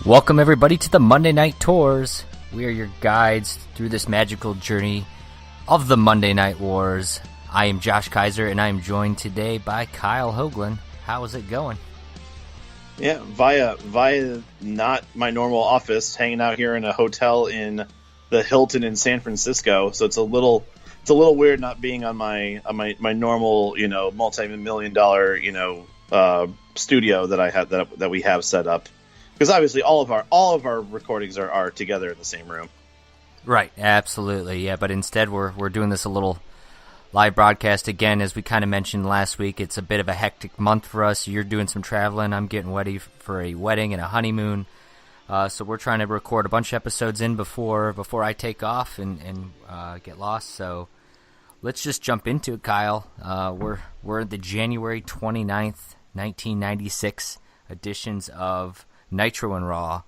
Welcome everybody to the Monday Night Tours. We are your guides through this magical journey of the Monday Night Wars. I am Josh Kaiser and I am joined today by Kyle Hoagland. How is it going? Yeah, via not my normal office, hanging out here in a hotel in the Hilton in San Francisco. So it's a little weird not being on my normal, multi-million dollar, studio that I have that we have set up. Because obviously all of our recordings are together in the same room. Right, absolutely, yeah. But instead we're doing this a little live broadcast again, as we kind of mentioned last week. It's a bit of a hectic month for us. You're doing some traveling. I'm getting ready for a wedding and a honeymoon. So we're trying to record a bunch of episodes in before I take off and get lost. So let's just jump into it, Kyle. We're the January 29th, 1996 editions of Nitro and Raw.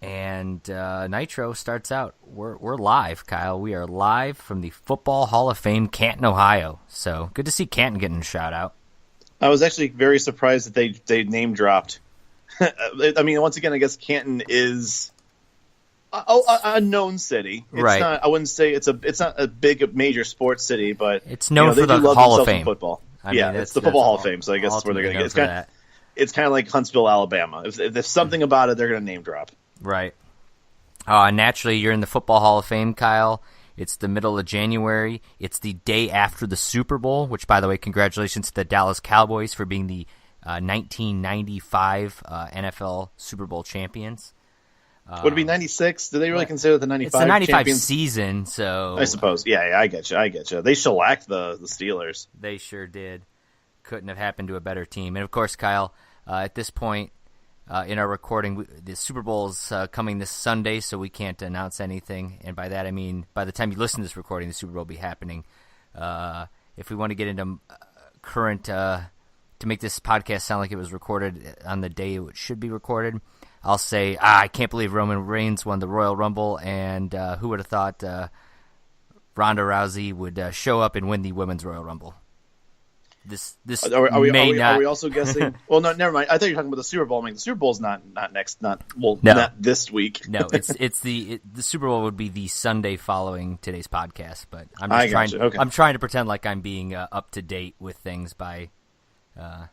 Nitro starts out. We're live, Kyle. We are live from the Football Hall of Fame, Canton, Ohio. So good to see Canton getting a shout out. I was actually very surprised that they name dropped. I mean, once again, I guess Canton is a known city. It's right. Not, I wouldn't say it's not a big major sports city, but it's known for the Hall of Fame. Football. I mean, it's the Football Hall of Fame. So I guess that's where they're going to get. It's kind of like Huntsville, Alabama. If there's something about it, they're going to name drop. Right. Naturally, you're in the Football Hall of Fame, Kyle. It's the middle of January. It's the day after the Super Bowl, which, by the way, congratulations to the Dallas Cowboys for being the 1995 NFL Super Bowl champions. Would it be 96? Do they really consider the 95 It's the 95 champions? Season, so... I suppose. Yeah, I get you. They shellacked the Steelers. They sure did. Couldn't have happened to a better team. And, of course, Kyle, at this point in our recording, the Super Bowl's coming this Sunday, so we can't announce anything. And by that, I mean, by the time you listen to this recording, the Super Bowl will be happening. If we want to get into current... to make this podcast sound like it was recorded on the day it should be recorded, I'll say, I can't believe Roman Reigns won the Royal Rumble, and who would have thought Ronda Rousey would show up and win the Women's Royal Rumble? This are we not... Are we also guessing? Well, no, never mind. I thought you were talking about the Super Bowl. I mean, the Super Bowl's not this week. No, it's the Super Bowl would be the Sunday following today's podcast. But I'm I'm trying to pretend like I'm being up to date with things by, I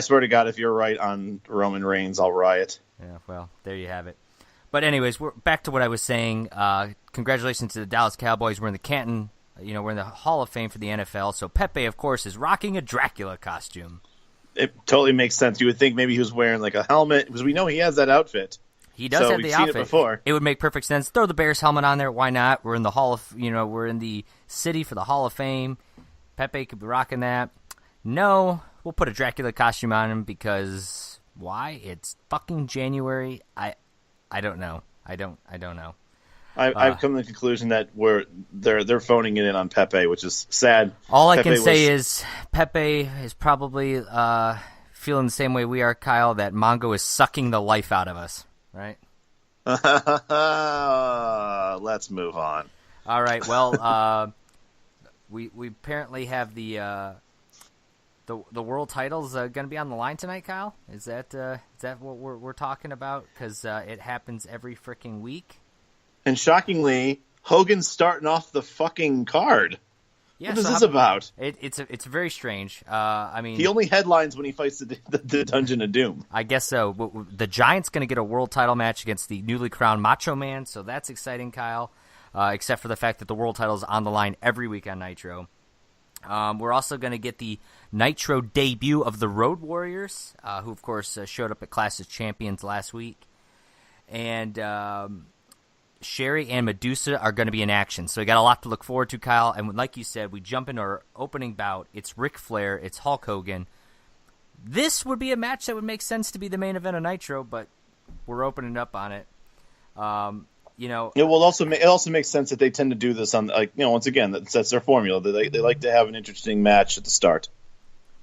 swear to God, if you're right on Roman Reigns, I'll riot. Yeah, well, there you have it. But anyways, we're back to what I was saying. Congratulations to the Dallas Cowboys. We're in the Canton. We're in the Hall of Fame for the NFL. So Pepe, of course, is rocking a Dracula costume. It totally makes sense. You would think maybe he was wearing like a helmet, because we know he has that outfit. He does have the outfit. Seen it before. It would make perfect sense. Throw the Bears helmet on there. Why not? We're in the we're in the city for the Hall of Fame. Pepe could be rocking that. No, we'll put a Dracula costume on him because why? It's fucking January. I don't know. I don't know. I've come to the conclusion that they're phoning it in on Pepe, which is sad. All I can say is Pepe is probably feeling the same way we are, Kyle, that Mongo is sucking the life out of us, right? Let's move on. All right. Well, we apparently have the world titles going to be on the line tonight, Kyle. Is that what we're talking about? Because it happens every freaking week. And shockingly, Hogan's starting off the fucking card. Yeah, what is this about? It's very strange. I mean, he only headlines when he fights the Dungeon of Doom. I guess so. The Giant's going to get a world title match against the newly crowned Macho Man, so that's exciting, Kyle. Except for the fact that the world title is on the line every week on Nitro. We're also going to get the Nitro debut of the Road Warriors, who, of course, showed up at Clash of Champions last week. And Sherry and Medusa are going to be in action. So we got a lot to look forward to, Kyle. And like you said, we jump into our opening bout. It's Ric Flair. It's Hulk Hogan. This would be a match that would make sense to be the main event of Nitro, but we're opening up on it. It also makes sense that they tend to do this on, once again, that's their formula. They like to have an interesting match at the start.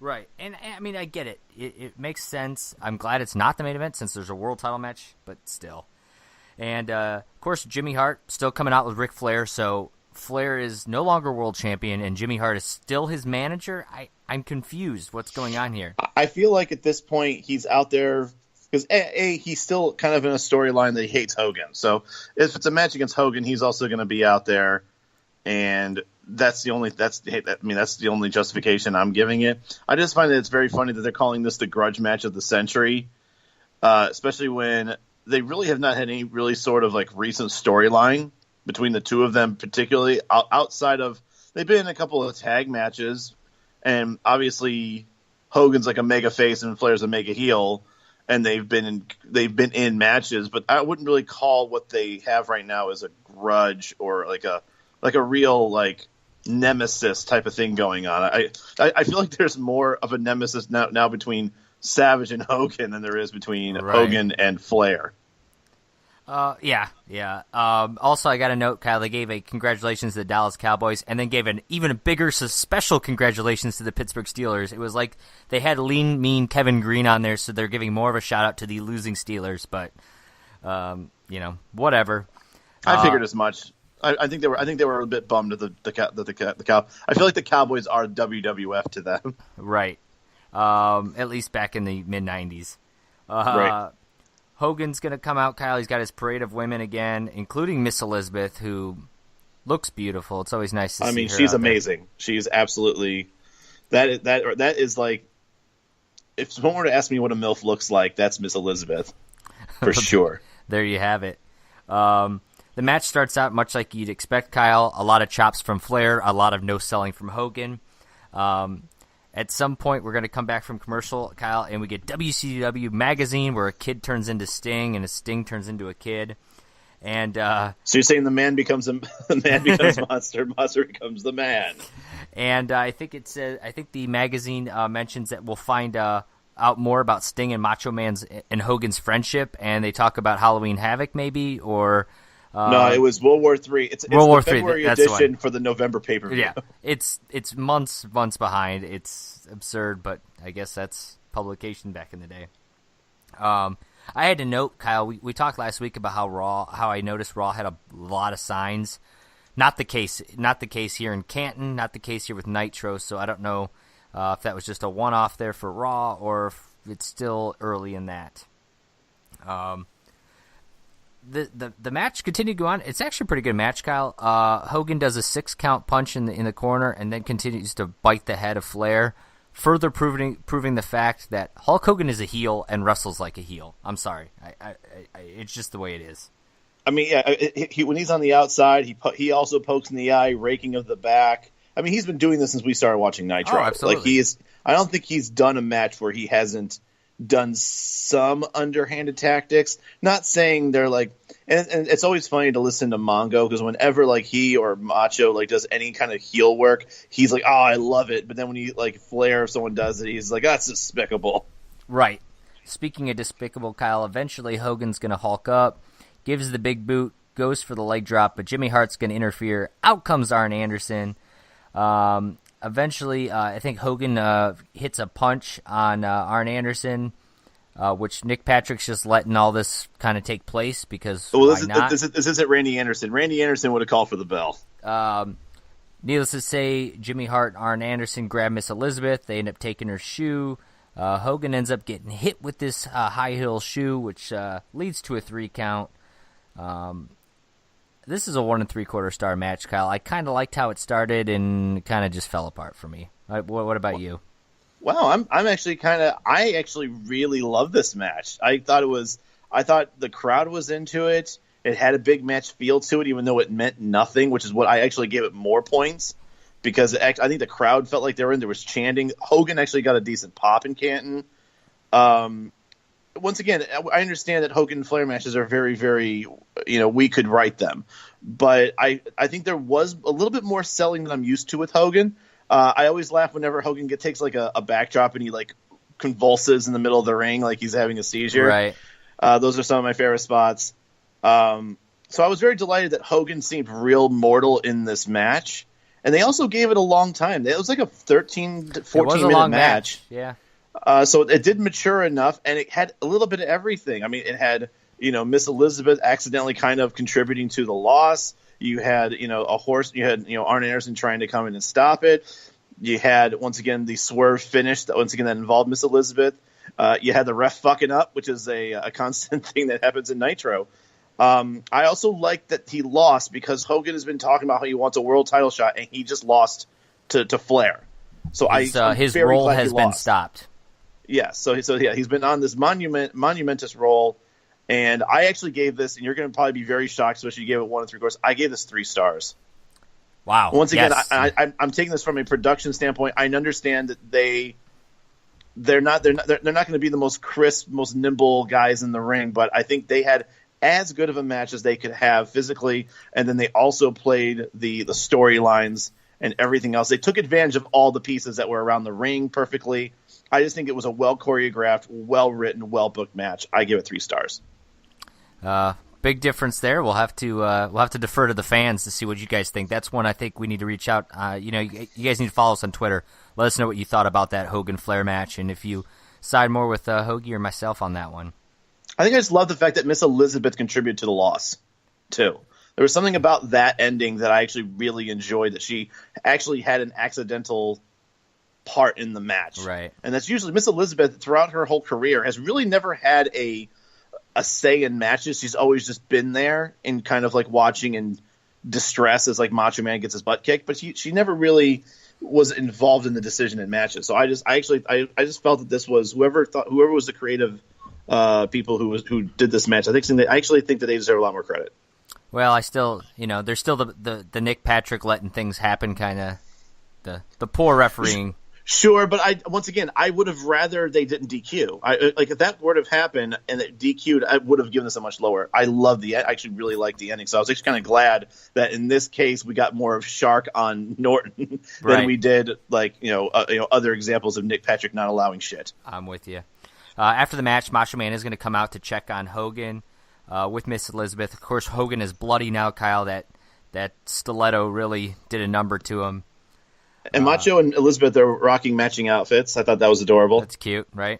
Right. And I mean, I get it. It makes sense. I'm glad it's not the main event since there's a world title match, but still. And, of course, Jimmy Hart still coming out with Ric Flair, so Flair is no longer world champion, and Jimmy Hart is still his manager. I'm confused. What's going on here? I feel like at this point he's out there because he's still kind of in a storyline that he hates Hogan. So if it's a match against Hogan, he's also going to be out there, and that's the only justification I'm giving it. I just find that it's very funny that they're calling this the grudge match of the century, especially when they really have not had any really sort of like recent storyline between the two of them, particularly outside of they've been in a couple of tag matches, and obviously Hogan's like a mega face and Flair's a mega heel, and they've been in matches, but I wouldn't really call what they have right now as a grudge or like a real like nemesis type of thing going on. I feel like there's more of a nemesis now between Savage and Hogan than there is between Hogan and Flair. Yeah. Also, I got a note, Kyle. They gave a congratulations to the Dallas Cowboys, and then gave an even bigger special congratulations to the Pittsburgh Steelers. It was like they had lean, mean Kevin Green on there, so they're giving more of a shout out to the losing Steelers. But, whatever. I figured as much. I think they were a bit bummed at the Cow. I feel like the Cowboys are WWF to them. Right. At least back in the mid '90s. Right. Hogan's going to come out, Kyle. He's got his parade of women again, including Miss Elizabeth, who looks beautiful. It's always nice to see her. I mean, she's amazing. She's absolutely that is like, if someone were to ask me what a MILF looks like, that's Miss Elizabeth for sure. There you have it. The match starts out much like you'd expect, Kyle. A lot of chops from Flair, a lot of no selling from Hogan. At some point, we're going to come back from commercial, Kyle, and we get WCW Magazine, where a kid turns into Sting, and a Sting turns into a kid. And so you're saying the man becomes Monster, Monster becomes the man. And I think the magazine mentions that we'll find out more about Sting and Macho Man's and Hogan's friendship, and they talk about Halloween Havoc, maybe, or. No, it was World War III. It's World War the February edition for the November pay-per-view. Yeah, it's months behind. It's absurd, but I guess that's publication back in the day. I had to note, Kyle, we talked last week about how I noticed Raw had a lot of signs. Not the case here in Canton, not the case here with Nitro, so I don't know if that was just a one-off there for Raw or if it's still early in that. The match continued to go on. It's actually a pretty good match, Kyle. Hogan does a 6-count punch in the corner and then continues to bite the head of Flair, further proving the fact that Hulk Hogan is a heel and wrestles like a heel. I'm sorry, it's just the way it is. I mean, yeah, when he's on the outside, he also pokes in the eye, raking of the back. I mean, he's been doing this since we started watching Nitro. Oh, absolutely. Like I don't think he's done a match where he hasn't done some underhanded tactics. Not saying they're like, and it's always funny to listen to Mongo, because whenever like he or Macho like does any kind of heel work, he's like, oh, I love it. But then when he like Flair, if someone does it, he's like, that's despicable. Right. Speaking of despicable, Kyle, eventually Hogan's going to Hulk up, gives the big boot, goes for the leg drop, but Jimmy Hart's going to interfere. Out comes Arn Anderson. Eventually, I think Hogan hits a punch on Arn Anderson, which Nick Patrick's just letting all this kind of take place because why not? This isn't Randy Anderson. Randy Anderson would have called for the bell. Needless to say, Jimmy Hart and Arn Anderson grab Miss Elizabeth. They end up taking her shoe. Hogan ends up getting hit with this high heel shoe, which leads to a 3 count. This is a 1 3/4 star match, Kyle. I kind of liked how it started and kind of just fell apart for me. What about you? Wow, I actually really love this match. I thought the crowd was into it. It had a big match feel to it, even though it meant nothing, which is what I actually gave it more points, because I think the crowd felt like they were in. There was chanting. Hogan actually got a decent pop in Canton. Once again, I understand that Hogan and Flair matches are very, very, we could write them. But I think there was a little bit more selling than I'm used to with Hogan. I always laugh whenever Hogan takes like a backdrop and he like convulses in the middle of the ring like he's having a seizure. Right. Those are some of my favorite spots. So I was very delighted that Hogan seemed real mortal in this match. And they also gave it a long time. It was like a 13 to 14-minute match. Yeah. So it did mature enough, and it had a little bit of everything. I mean, it had, Miss Elizabeth accidentally kind of contributing to the loss. You had, a horse. You had, Arn Anderson trying to come in and stop it. You had, once again, the swerve finish that once again that involved Miss Elizabeth. You had the ref fucking up, which is a constant thing that happens in Nitro. I also like that he lost because Hogan has been talking about how he wants a world title shot, and he just lost to Flair. So his role has been stopped. Yeah, so he's been on this monumentous role, and I actually gave this, and you're going to probably be very shocked, especially you gave it 1 3/4. I gave this 3 stars. Wow. Once again, yes. I'm taking this from a production standpoint. I understand that they're not going to be the most crisp, most nimble guys in the ring, but I think they had as good of a match as they could have physically, and then they also played the storylines and everything else. They took advantage of all the pieces that were around the ring perfectly. I just think it was a well choreographed, well written, well booked match. I give it 3 stars. Big difference there. We'll have to defer to the fans to see what you guys think. That's one I think we need to reach out. You guys need to follow us on Twitter. Let us know what you thought about that Hogan Flair match, and if you side more with Hoagie or myself on that one. I think I just love the fact that Miss Elizabeth contributed to the loss too. There was something about that ending that I actually really enjoyed. That she actually had an accidental part in the match, right? And that's usually Miss Elizabeth throughout her whole career has really never had a say in matches. She's always just been there and kind of like watching in distress as like Macho Man gets his butt kicked, but she never really was involved in the decision in matches. So I just felt that this was whoever was the creative people who did this match. I actually think that they deserve a lot more credit. Well, I still, there's still the Nick Patrick letting things happen kind of the poor refereeing. Sure, but I would have rather they didn't DQ. If that would have happened and it DQ'd, I would have given this a much lower. I actually really liked the ending, so I was actually kind of glad that in this case we got more of Shark on Norton than we did other examples of Nick Patrick not allowing shit. I'm with you. After the match, Macho Man is going to come out to check on Hogan with Miss Elizabeth. Of course, Hogan is bloody now, Kyle. That stiletto really did a number to him. And Macho and Elizabeth are rocking matching outfits. I thought that was adorable. That's cute, right?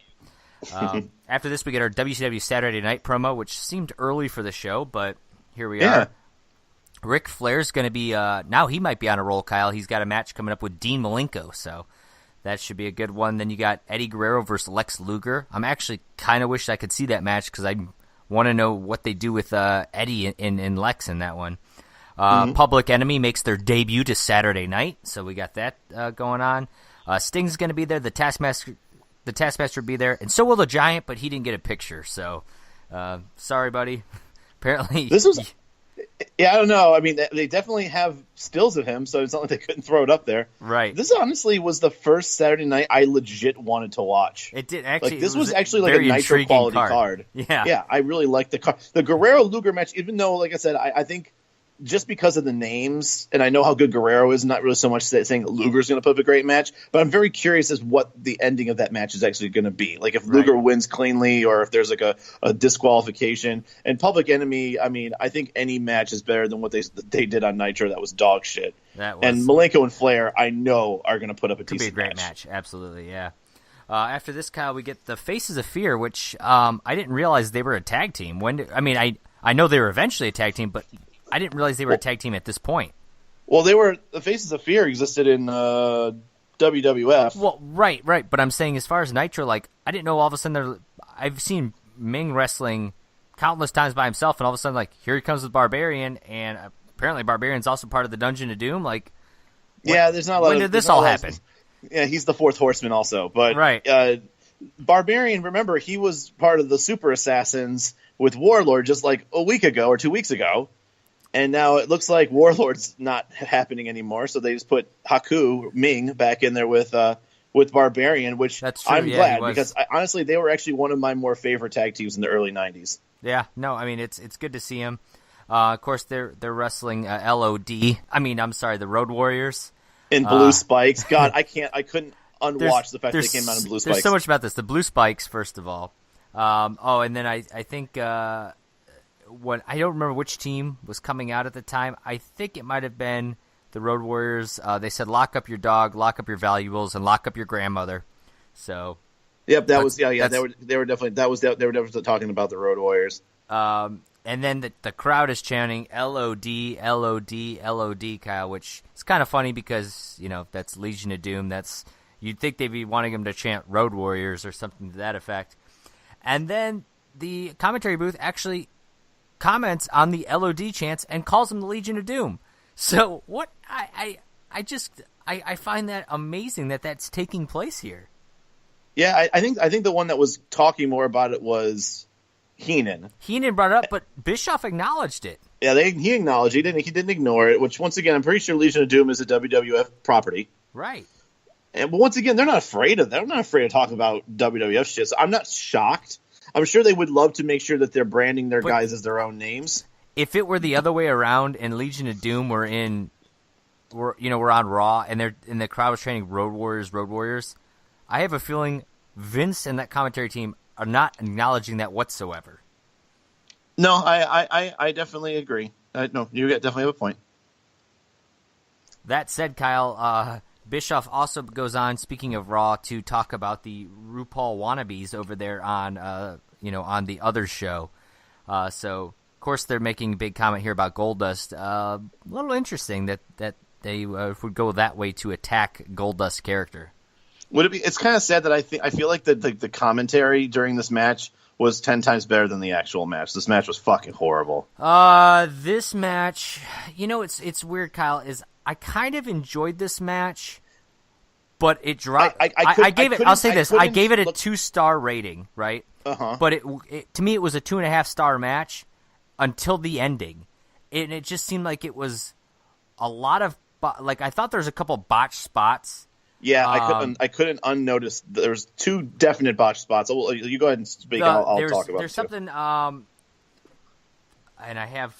After this, we get our WCW Saturday Night promo, which seemed early for the show, but here we are. Ric Flair's going to be now he might be on a roll, Kyle. He's got a match coming up with Dean Malenko, so that should be a good one. Then you got Eddie Guerrero versus Lex Luger. I'm actually kind of wish I could see that match because I want to know what they do with Eddie and Lex in that one. Public Enemy makes their debut to Saturday Night, so we got that going on. Sting's going to be there. The Taskmaster will be there, and so will the Giant, but he didn't get a picture. So, sorry, buddy. Apparently, this was. Yeah, I don't know. I mean, they definitely have stills of him, so it's not like they couldn't throw it up there. Right. This honestly was the first Saturday Night I legit wanted to watch. It did actually. This was actually like a Nitro quality card. Yeah, I really liked the card. The Guerrero Luger match, even though, like I said, I think. Just because of the names, and I know how good Guerrero is, not really so much saying that Luger's going to put up a great match, but I'm very curious as what the ending of that match is actually going to be. Like if Luger wins cleanly or if there's like a disqualification. And Public Enemy, I mean, I think any match is better than what they did on Nitro. That was dog shit. And Malenko and Flair, I know, are going to put up a decent match. Could be a great match. Absolutely, yeah. After this, Kyle, we get the Faces of Fear, which I didn't realize they were a tag team. I know they were eventually a tag team, but I didn't realize they were a tag team at this point. Well, the Faces of Fear existed in WWF. Well, right. But I'm saying as far as Nitro, like, I didn't know all of a sudden I've seen Ming wrestling countless times by himself, and all of a sudden, like, here he comes with Barbarian, and apparently Barbarian's also part of the Dungeon of Doom. Like, there's not a lot when did this all happen? Yeah, he's the fourth horseman also. But Barbarian, remember, he was part of the Super Assassins with Warlord just like a week ago or 2 weeks ago. And now it looks like Warlord's not happening anymore, so they just put Haku Ming back in there with Barbarian, which I'm glad because honestly they were actually one of my more favorite tag teams in the early '90s. Yeah, no, I mean it's good to see him. Of course, they're wrestling LOD. The Road Warriors in blue spikes. God, I couldn't unwatch the fact that they came out in blue spikes. There's so much about this. The blue spikes, first of all. And then I think. I don't remember which team was coming out at the time. I think it might have been the Road Warriors. They said, "Lock up your dog, lock up your valuables, and lock up your grandmother." So, yep, they were definitely talking about the Road Warriors. And then the crowd is chanting LOD, LOD, LOD, Kyle, which is kind of funny because that's Legion of Doom. That's You'd think they'd be wanting him to chant Road Warriors or something to that effect. And then the commentary booth actually comments on the LOD chants and calls him the Legion of Doom. So what I find that amazing that that's taking place here. Yeah, I think the one that was talking more about it was Heenan. Heenan brought it up, but Bischoff acknowledged it. Yeah, he acknowledged he didn't ignore it. Which once again, I'm pretty sure Legion of Doom is a WWF property. Right. But once again, they're not afraid of talking about WWF shit. So I'm not shocked. I'm sure they would love to make sure that they're branding their guys as their own names. If it were the other way around and Legion of Doom were on Raw and the crowd was chanting Road Warriors, I have a feeling Vince and that commentary team are not acknowledging that whatsoever. No, I definitely agree. No, you definitely have a point. That said, Kyle, Bischoff also goes on, speaking of Raw, to talk about the RuPaul wannabes over there on on the other show. So, of course, they're making a big comment here about Goldust. A little interesting that they would go that way to attack Goldust's character. Would it be? It's kind of sad that I feel like the commentary during this match was 10 times better than the actual match. This match was fucking horrible. This match, it's weird, Kyle. I kind of enjoyed this match, but it dropped. I gave it. I'll say this: I gave it a 2-star rating, right? But it to me, it was a 2.5-star match until the ending, and it just seemed like it was a lot of I thought there was a couple botched spots. Yeah, I couldn't unnotice. There's 2 definite botched spots. You go ahead and speak. I'll talk about it. There's something. And I have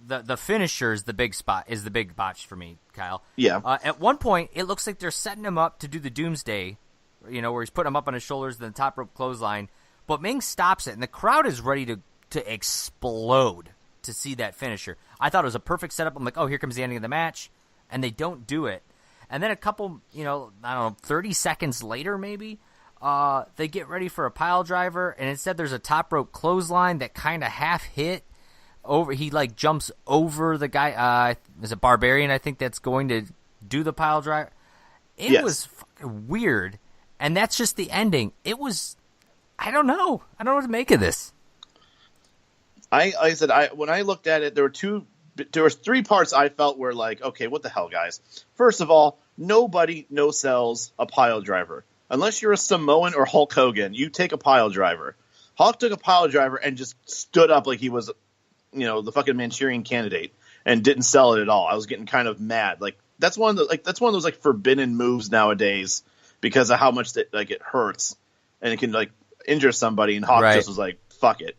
the finisher is the big spot, is the big botch for me, Kyle. Yeah. At one point, it looks like they're setting him up to do the Doomsday, where he's putting him up on his shoulders, then the top rope clothesline. But Ming stops it, and the crowd is ready to explode to see that finisher. I thought it was a perfect setup. I'm like, oh, here comes the ending of the match, and they don't do it. And then a couple, 30 seconds later maybe, they get ready for a pile driver, and instead there's a top rope clothesline that kind of half hit. He jumps over the guy. Is it Barbarian? I think that's going to do the pile drive. It was fucking weird, and that's just the ending. It was. I don't know. I don't know what to make of this. When I looked at it, there were 3 parts I felt were like, okay, what the hell, guys? First of all, nobody no-sells a pile driver unless you're a Samoan or Hulk Hogan. You take a pile driver. Hulk took a pile driver and just stood up like he was the fucking Manchurian Candidate and didn't sell it at all. I was getting kind of mad. That's one of those forbidden moves nowadays because of how much it hurts and it can injure somebody. And Hawk just was like, fuck it.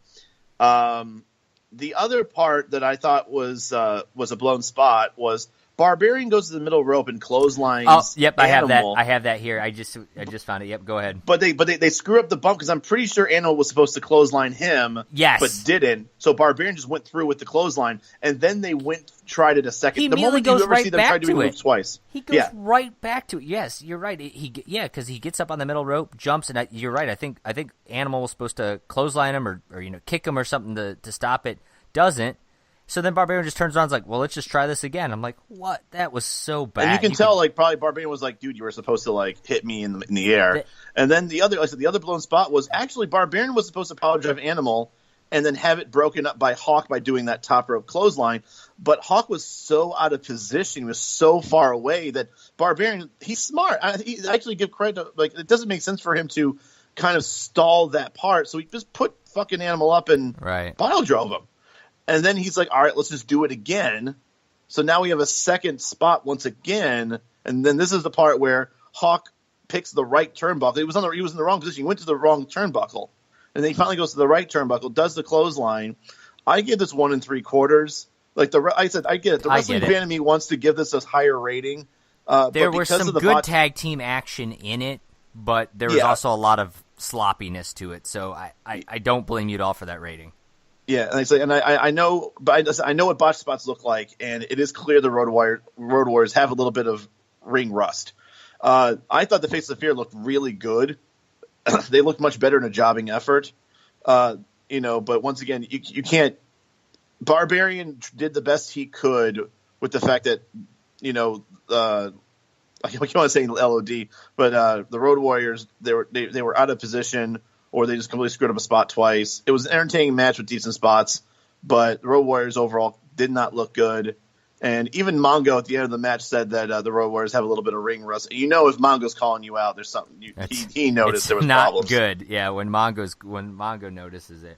The other part that I thought was a blown spot was Barbarian goes to the middle rope and clotheslines. Oh, yep, Animal. I have that here. I just found it. Yep, go ahead. But they screw up the bump because I'm pretty sure Animal was supposed to clothesline him. Yes, but didn't. So Barbarian just went through with the clothesline, and then they tried it a second. The moment you ever see them try to do it twice, he goes right back to it. Yes, you're right. Because he gets up on the middle rope, jumps, and you're right. I think Animal was supposed to clothesline him or kick him or something to stop it. Doesn't. So then Barbarian just turns around and is like, well, let's just try this again. I'm like, what? That was so bad. And you can tell, probably Barbarian was like, dude, you were supposed to, hit me in the air. And then the other blown spot was actually Barbarian was supposed to power drive Animal and then have it broken up by Hawk by doing that top rope clothesline. But Hawk was so out of position, he was so far away that Barbarian, he's smart. He actually give credit to, it doesn't make sense for him to kind of stall that part. So he just put fucking Animal up and pile drove him. And then he's like, all right, let's just do it again. So now we have a second spot once again. And then this is the part where Hawk picks the right turnbuckle. He was in the wrong position. He went to the wrong turnbuckle. And then he finally goes to the right turnbuckle, does the clothesline. I give this 1 3/4. I get it. The wrestling fan of me wants to give this a higher rating. There was some good tag team action in it, but there was also a lot of sloppiness to it. So I don't blame you at all for that rating. Yeah, and I know, but I know what botch spots look like, and it is clear the Road Warriors have a little bit of ring rust. I thought the Face of Fear looked really good. They looked much better in a jobbing effort, but once again, you can't. Barbarian did the best he could with the fact that I keep on saying LOD, but the Road Warriors, they were out of position, or they just completely screwed up a spot twice. It was an entertaining match with decent spots, but the Road Warriors overall did not look good. And even Mongo at the end of the match said that the Road Warriors have a little bit of ring rust. You know, if Mongo's calling you out, there's something. He noticed there was not problems. Good. Yeah, when Mongo notices it.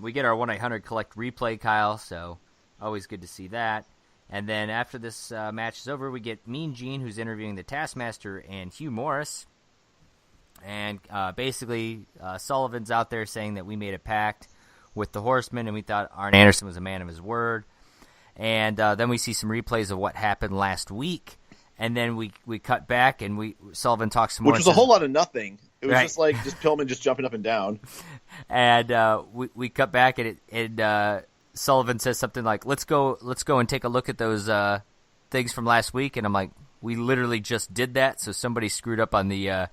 We get our 1-800-COLLECT replay, Kyle, so always good to see that. And then after this match is over, we get Mean Gene, who's interviewing the Taskmaster and Hugh Morris. And basically, Sullivan's out there saying that we made a pact with the Horsemen, and we thought Arn Anderson was a man of his word. And then we see some replays of what happened last week. And then we cut back, and Sullivan talks some more. Which was a whole lot of nothing. It was right. just like Pillman just jumping up and down. And we cut back, and Sullivan says something like, "Let's go and take a look at those things from last week." And I'm like, "We literally just did that." So somebody screwed up on the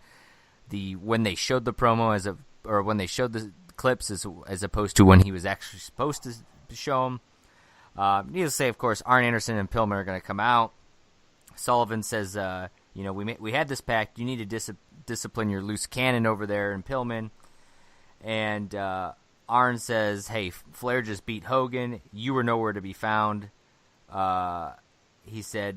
when they showed the promo or when they showed the clips as opposed to when he was actually supposed to show them. Needless to say, of course, Arn Anderson and Pillman are going to come out. Sullivan says, we had this pact. You need to discipline your loose cannon over there in Pillman. And Arn says, hey, Flair just beat Hogan. You were nowhere to be found. He said,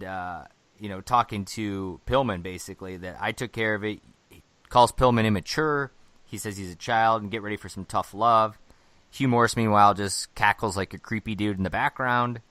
talking to Pillman, basically, that I took care of it. He calls Pillman immature. He says he's a child and get ready for some tough love. Hugh Morris, meanwhile, just cackles like a creepy dude in the background.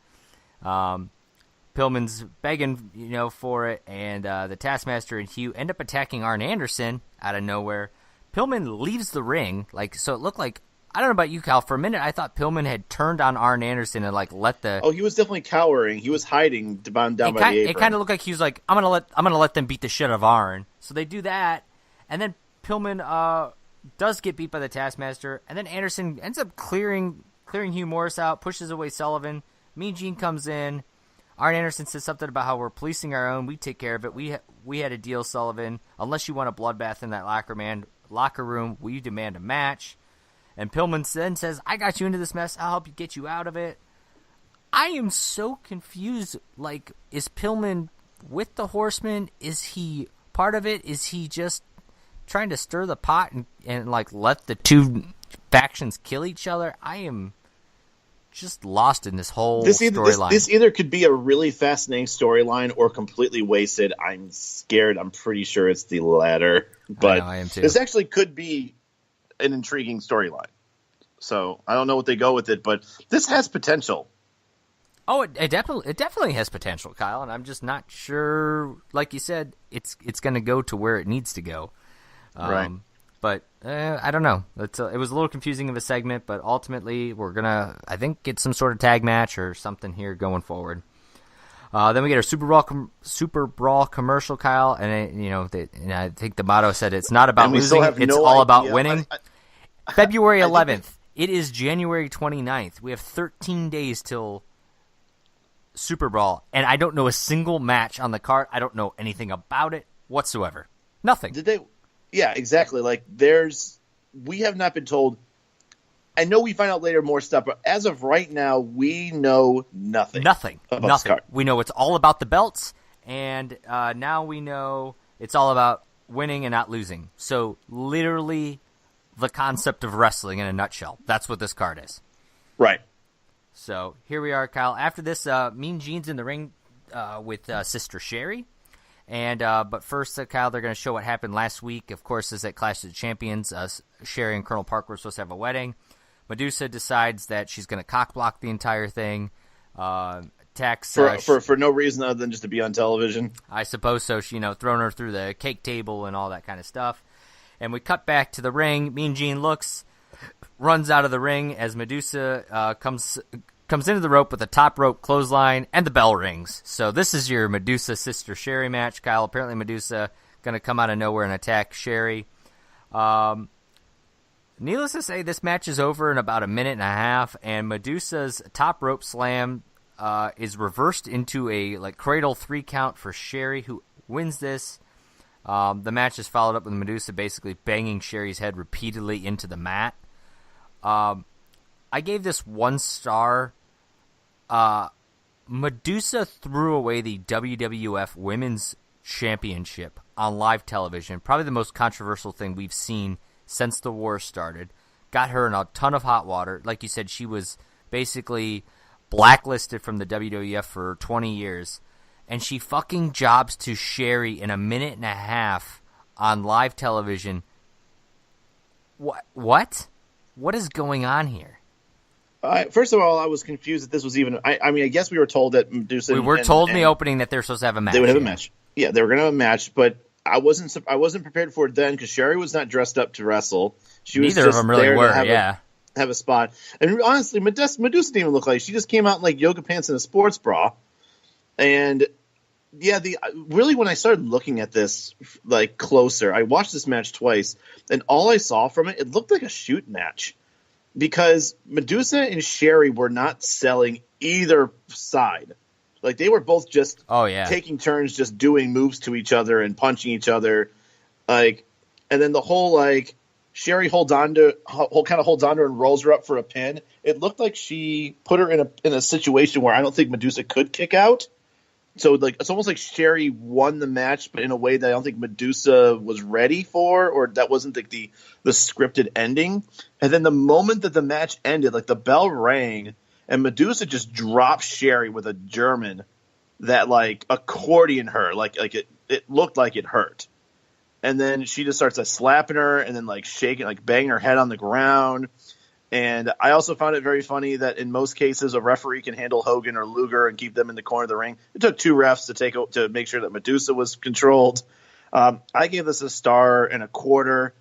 Pillman's begging, for it, and the Taskmaster and Hugh end up attacking Arn Anderson out of nowhere. Pillman leaves the ring, so it looked like, I don't know about you, Cal, for a minute I thought Pillman had turned on Arn Anderson and let the... Oh, he was definitely cowering. He was hiding down by the apron. It kind of looked like he was like, I'm gonna let them beat the shit out of Arn. So they do that, and then Pillman does get beat by the Taskmaster, and then Anderson ends up clearing Hugh Morris out, pushes away Sullivan. Mean Gene comes in. Arn Anderson says something about how we're policing our own. We take care of it. We had a deal, Sullivan. Unless you want a bloodbath in that locker room, will you demand a match? And Pillman then says, I got you into this mess. I'll help you get you out of it. I am so confused. Is Pillman with the Horsemen? Is he part of it? Is he just trying to stir the pot and let the two factions kill each other? I am just lost in this whole storyline. This either could be a really fascinating storyline or completely wasted. I'm scared. I'm pretty sure it's the latter. But I am too. This actually could be an intriguing storyline. So I don't know what they go with it, but this has potential. Oh, it definitely has potential, Kyle, and I'm just not sure. Like you said, it's going to go to where it needs to go. Right. But I don't know. It was a little confusing of a segment, but ultimately we're going to, I think, get some sort of tag match or something here going forward. Then we get our Super Brawl commercial, Kyle, and I think the motto said it's not about losing, it's all about winning. February 11th. It is January 29th. We have 13 days till Super Brawl, and I don't know a single match on the card. I don't know anything about it whatsoever. Nothing. Did they... Yeah, exactly. We have not been told. I know we find out later more stuff, but as of right now, we know nothing. Nothing. About this card. We know it's all about the belts, and now we know it's all about winning and not losing. So literally the concept of wrestling in a nutshell. That's what this card is. Right. So here we are, Kyle. After this, Mean Gene's in the ring with Sister Sherry. And but first, Kyle, they're going to show what happened last week. Of course, is at Clash of the Champions. Sherry and Colonel Park were supposed to have a wedding. Medusa decides that she's going to cockblock the entire thing. Attacks for no reason other than just to be on television. I suppose so. She, throwing her through the cake table and all that kind of stuff. And we cut back to the ring. Mean Gene runs out of the ring as Medusa comes into the rope with a top rope clothesline, and the bell rings. So this is your Medusa Sister Sherry match, Kyle. Apparently Medusa going to come out of nowhere and attack Sherry. Needless to say, this match is over in about a minute and a half, and Medusa's top rope slam is reversed into a cradle 3 count for Sherry, who wins this. The match is followed up with Medusa basically banging Sherry's head repeatedly into the mat. I gave this 1 star. Medusa threw away the WWF Women's championship on live television. Probably the most controversial thing we've seen since the war started. Got her in a ton of hot water. Like you said, she was basically blacklisted from the WWF for 20 years. And she fucking jobs to Sherry in a minute and a half on live television. What? What is going on here? First of all, I was confused that this was even. I mean, I guess we were told that Medusa. We were told in the opening that they're supposed to have a match. They would have a match. Yeah, they were going to have a match, but I wasn't prepared for it then because Sherry was not dressed up to wrestle. She was Neither just of them really there were. to have Yeah, have a spot. And honestly, Medusa didn't even look like she just came out in like yoga pants and a sports bra. And yeah, really when I started looking at this like closer, I watched this match twice, and all I saw from it looked like a shoot match. Because Medusa and Sherry were not selling either side. Like, they were both just taking turns just doing moves to each other and punching each other. Like, and then the whole, like, Sherry holds on to her and rolls her up for a pin. It looked like she put her in a situation where I don't think Medusa could kick out. So, like, it's almost like Sherry won the match, but in a way that I don't think Medusa was ready for, or that wasn't like the scripted ending. And then the moment that the match ended, like, the bell rang, and Medusa just dropped Sherry with a German that, like, accordion her. Like it looked like it hurt. And then she just starts slapping her and then, like, shaking, like, banging her head on the ground. And I also found it very funny that in most cases a referee can handle Hogan or Luger and keep them in the corner of the ring. It took 2 refs to make sure that Medusa was controlled. I gave this a 1.25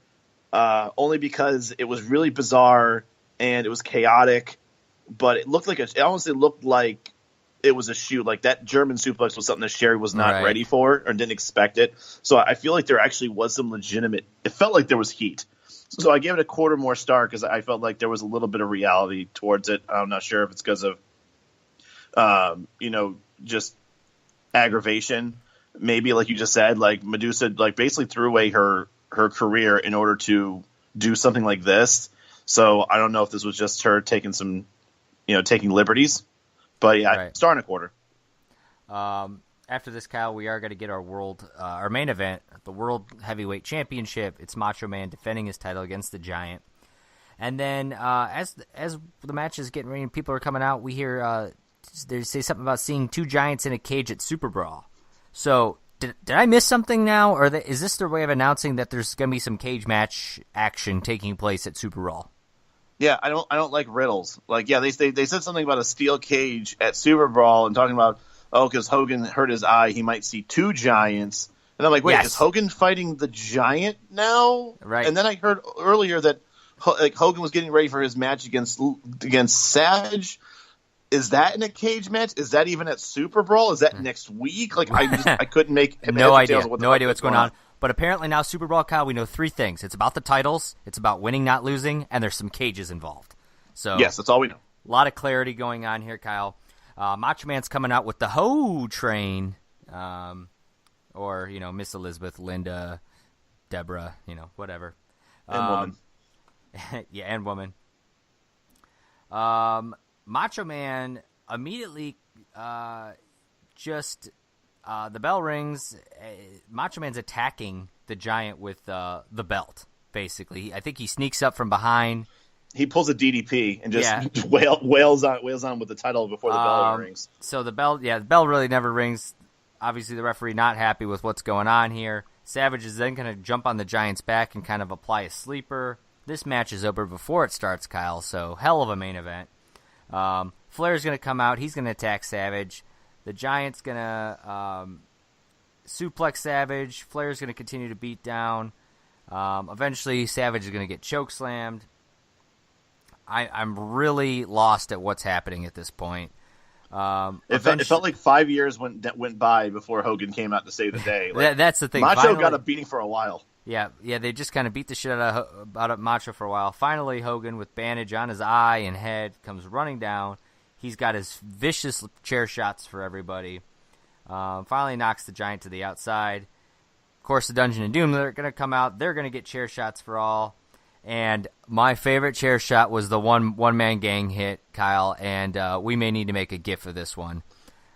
stars, only because it was really bizarre and it was chaotic. But it looked like it honestly looked like it was a shoot. Like, that German suplex was something that Sherry was not ready for or didn't expect it. So I feel like there actually was some legitimate. It felt like there was heat. So I gave it a 1/4 more star because I felt like there was a little bit of reality towards it. I'm not sure if it's because of, just aggravation. Maybe, like you just said, like Medusa, like, basically threw away her career in order to do something like this. So I don't know if this was just her taking taking liberties. But yeah, right. 1.25 stars. After this, Kyle, we are going to get our main event, the World Heavyweight Championship. It's Macho Man defending his title against the Giant. And then as the match is getting ready and people are coming out, we hear they say something about seeing 2 giants in a cage at Super Brawl. So did I miss something now, or is this their way of announcing that there's going to be some cage match action taking place at Super Brawl? Yeah, I don't like riddles. Like, yeah, they said something about a steel cage at Super Brawl and talking about, because Hogan hurt his eye, he might see 2 giants. And I'm like, wait, Is Hogan fighting the Giant now? Right. And then I heard earlier that Hogan was getting ready for his match against Savage. Is that in a cage match? Is that even at Super Brawl? Is that next week? Like, I couldn't make no idea what's going on. But apparently now Super Brawl, Kyle, we know 3 things. It's about the titles, it's about winning, not losing, and there's some cages involved. So yes, that's all we know. A lot of clarity going on here, Kyle. Macho Man's coming out with the Ho Train, or Miss Elizabeth, Linda, Deborah, whatever, and woman. Yeah, and woman. Macho Man immediately the bell rings. Macho Man's attacking the Giant with the belt. Basically, I think he sneaks up from behind. He pulls a DDP and just wails on with the title before the bell rings. So the bell really never rings. Obviously, the referee not happy with what's going on here. Savage is then going to jump on the Giant's back and kind of apply a sleeper. This match is over before it starts, Kyle, so hell of a main event. Flair's going to come out. He's going to attack Savage. The Giant's going to suplex Savage. Flair's going to continue to beat down. Eventually, Savage is going to get chokeslammed. I'm really lost at what's happening at this point. It felt like 5 years went by before Hogan came out to save the day. Like, that's the thing. Macho got a beating for a while. Yeah, they just kind of beat the shit out of Macho for a while. Finally, Hogan, with bandage on his eye and head, comes running down. He's got his vicious chair shots for everybody. Finally knocks the Giant to the outside. Of course, the Dungeon of Doom, they're going to come out. They're going to get chair shots for all. And my favorite chair shot was the one-man gang hit, Kyle, and we may need to make a GIF of this one.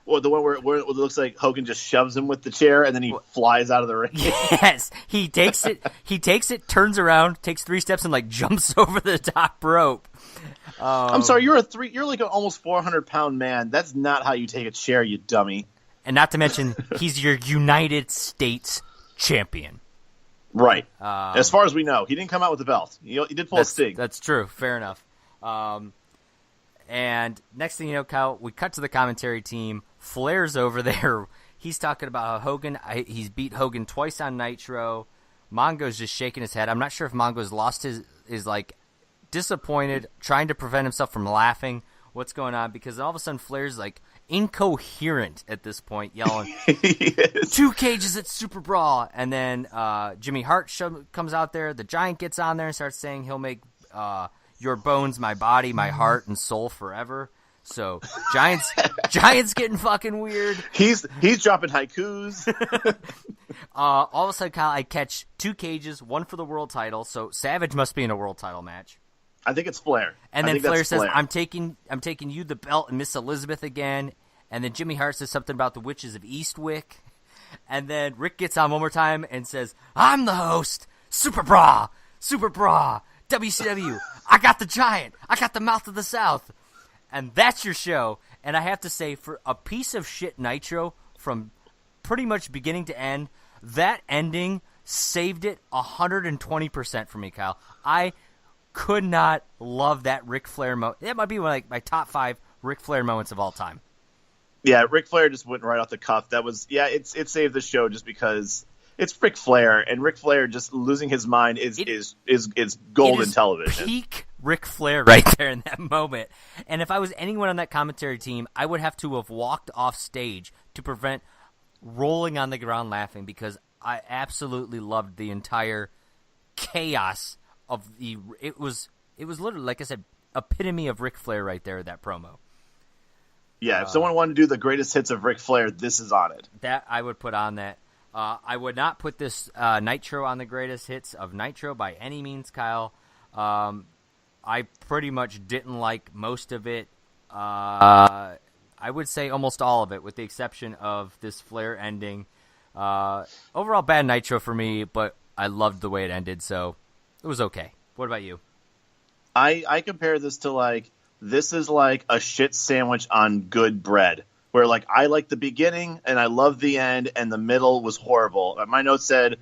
Or the one where it looks like Hogan just shoves him with the chair and then he flies out of the ring. Yes, he takes it. He takes it, turns around, takes 3 steps, and like jumps over the top rope. I'm sorry, you're like an almost 400-pound man. That's not how you take a chair, you dummy. And not to mention, he's your United States champion. Right. As far as we know, he didn't come out with the belt. He did pull a Sting. That's true. Fair enough. And next thing you know, Kyle, we cut to the commentary team. Flair's over there. He's talking about how Hogan, he's beat Hogan twice on Nitro. Mongo's just shaking his head. I'm not sure if Mongo's lost is like disappointed, trying to prevent himself from laughing. What's going on? Because all of a sudden Flair's like incoherent at this point, yelling, 2 cages at Super Brawl. And then Jimmy Hart comes out there. The Giant gets on there and starts saying he'll make your bones my body, my heart, and soul forever. So Giant's getting fucking weird. He's dropping haikus. All of a sudden, Kyle, I catch 2 cages, one for the world title. So Savage must be in a world title match. I think it's Flair. And then Flair says, I'm taking you the belt and Miss Elizabeth again. And then Jimmy Hart says something about the witches of Eastwick. And then Rick gets on one more time and says, I'm the host. Super Bra. WCW. I got the Giant. I got the Mouth of the South. And that's your show. And I have to say, for a piece of shit Nitro from pretty much beginning to end, that ending saved it 120% for me, Kyle. I could not love that Ric Flair moment. That might be like my top 5 Ric Flair moments of all time. Yeah, Ric Flair just went right off the cuff. That was it saved the show just because it's Ric Flair, and Ric Flair just losing his mind is golden television. Peak Ric Flair right there in that moment. And if I was anyone on that commentary team, I would have to have walked off stage to prevent rolling on the ground laughing, because I absolutely loved the entire chaos of it was literally, like I said, epitome of Ric Flair right there, that promo. Yeah, if someone wanted to do the greatest hits of Ric Flair, this is on it. That I would put on that. I would not put this Nitro on the greatest hits of Nitro by any means, Kyle. I pretty much didn't like most of it. I would say almost all of it, with the exception of this Flair ending. Overall, bad Nitro for me, but I loved the way it ended, so it was okay. What about you? I compare this to this is like a shit sandwich on good bread, where I like the beginning and I love the end, and the middle was horrible. My note said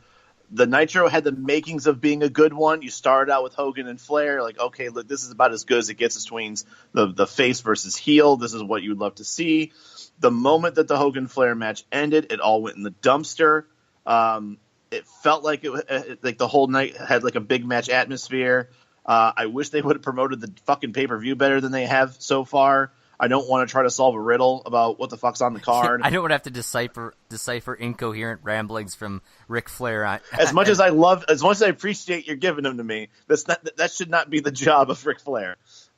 the Nitro had the makings of being a good one. You started out with Hogan and Flair, okay, look, this is about as good as it gets between the face versus heel. This is what you'd love to see. The moment that the Hogan Flair match ended, it all went in the dumpster. It felt like the whole night had a big match atmosphere. I wish they would have promoted the fucking pay-per-view better than they have so far. I don't want to try to solve a riddle about what the fuck's on the card. I don't want to have to decipher incoherent ramblings from Ric Flair. As much as I appreciate you're giving them to me, that should not be the job of Ric Flair.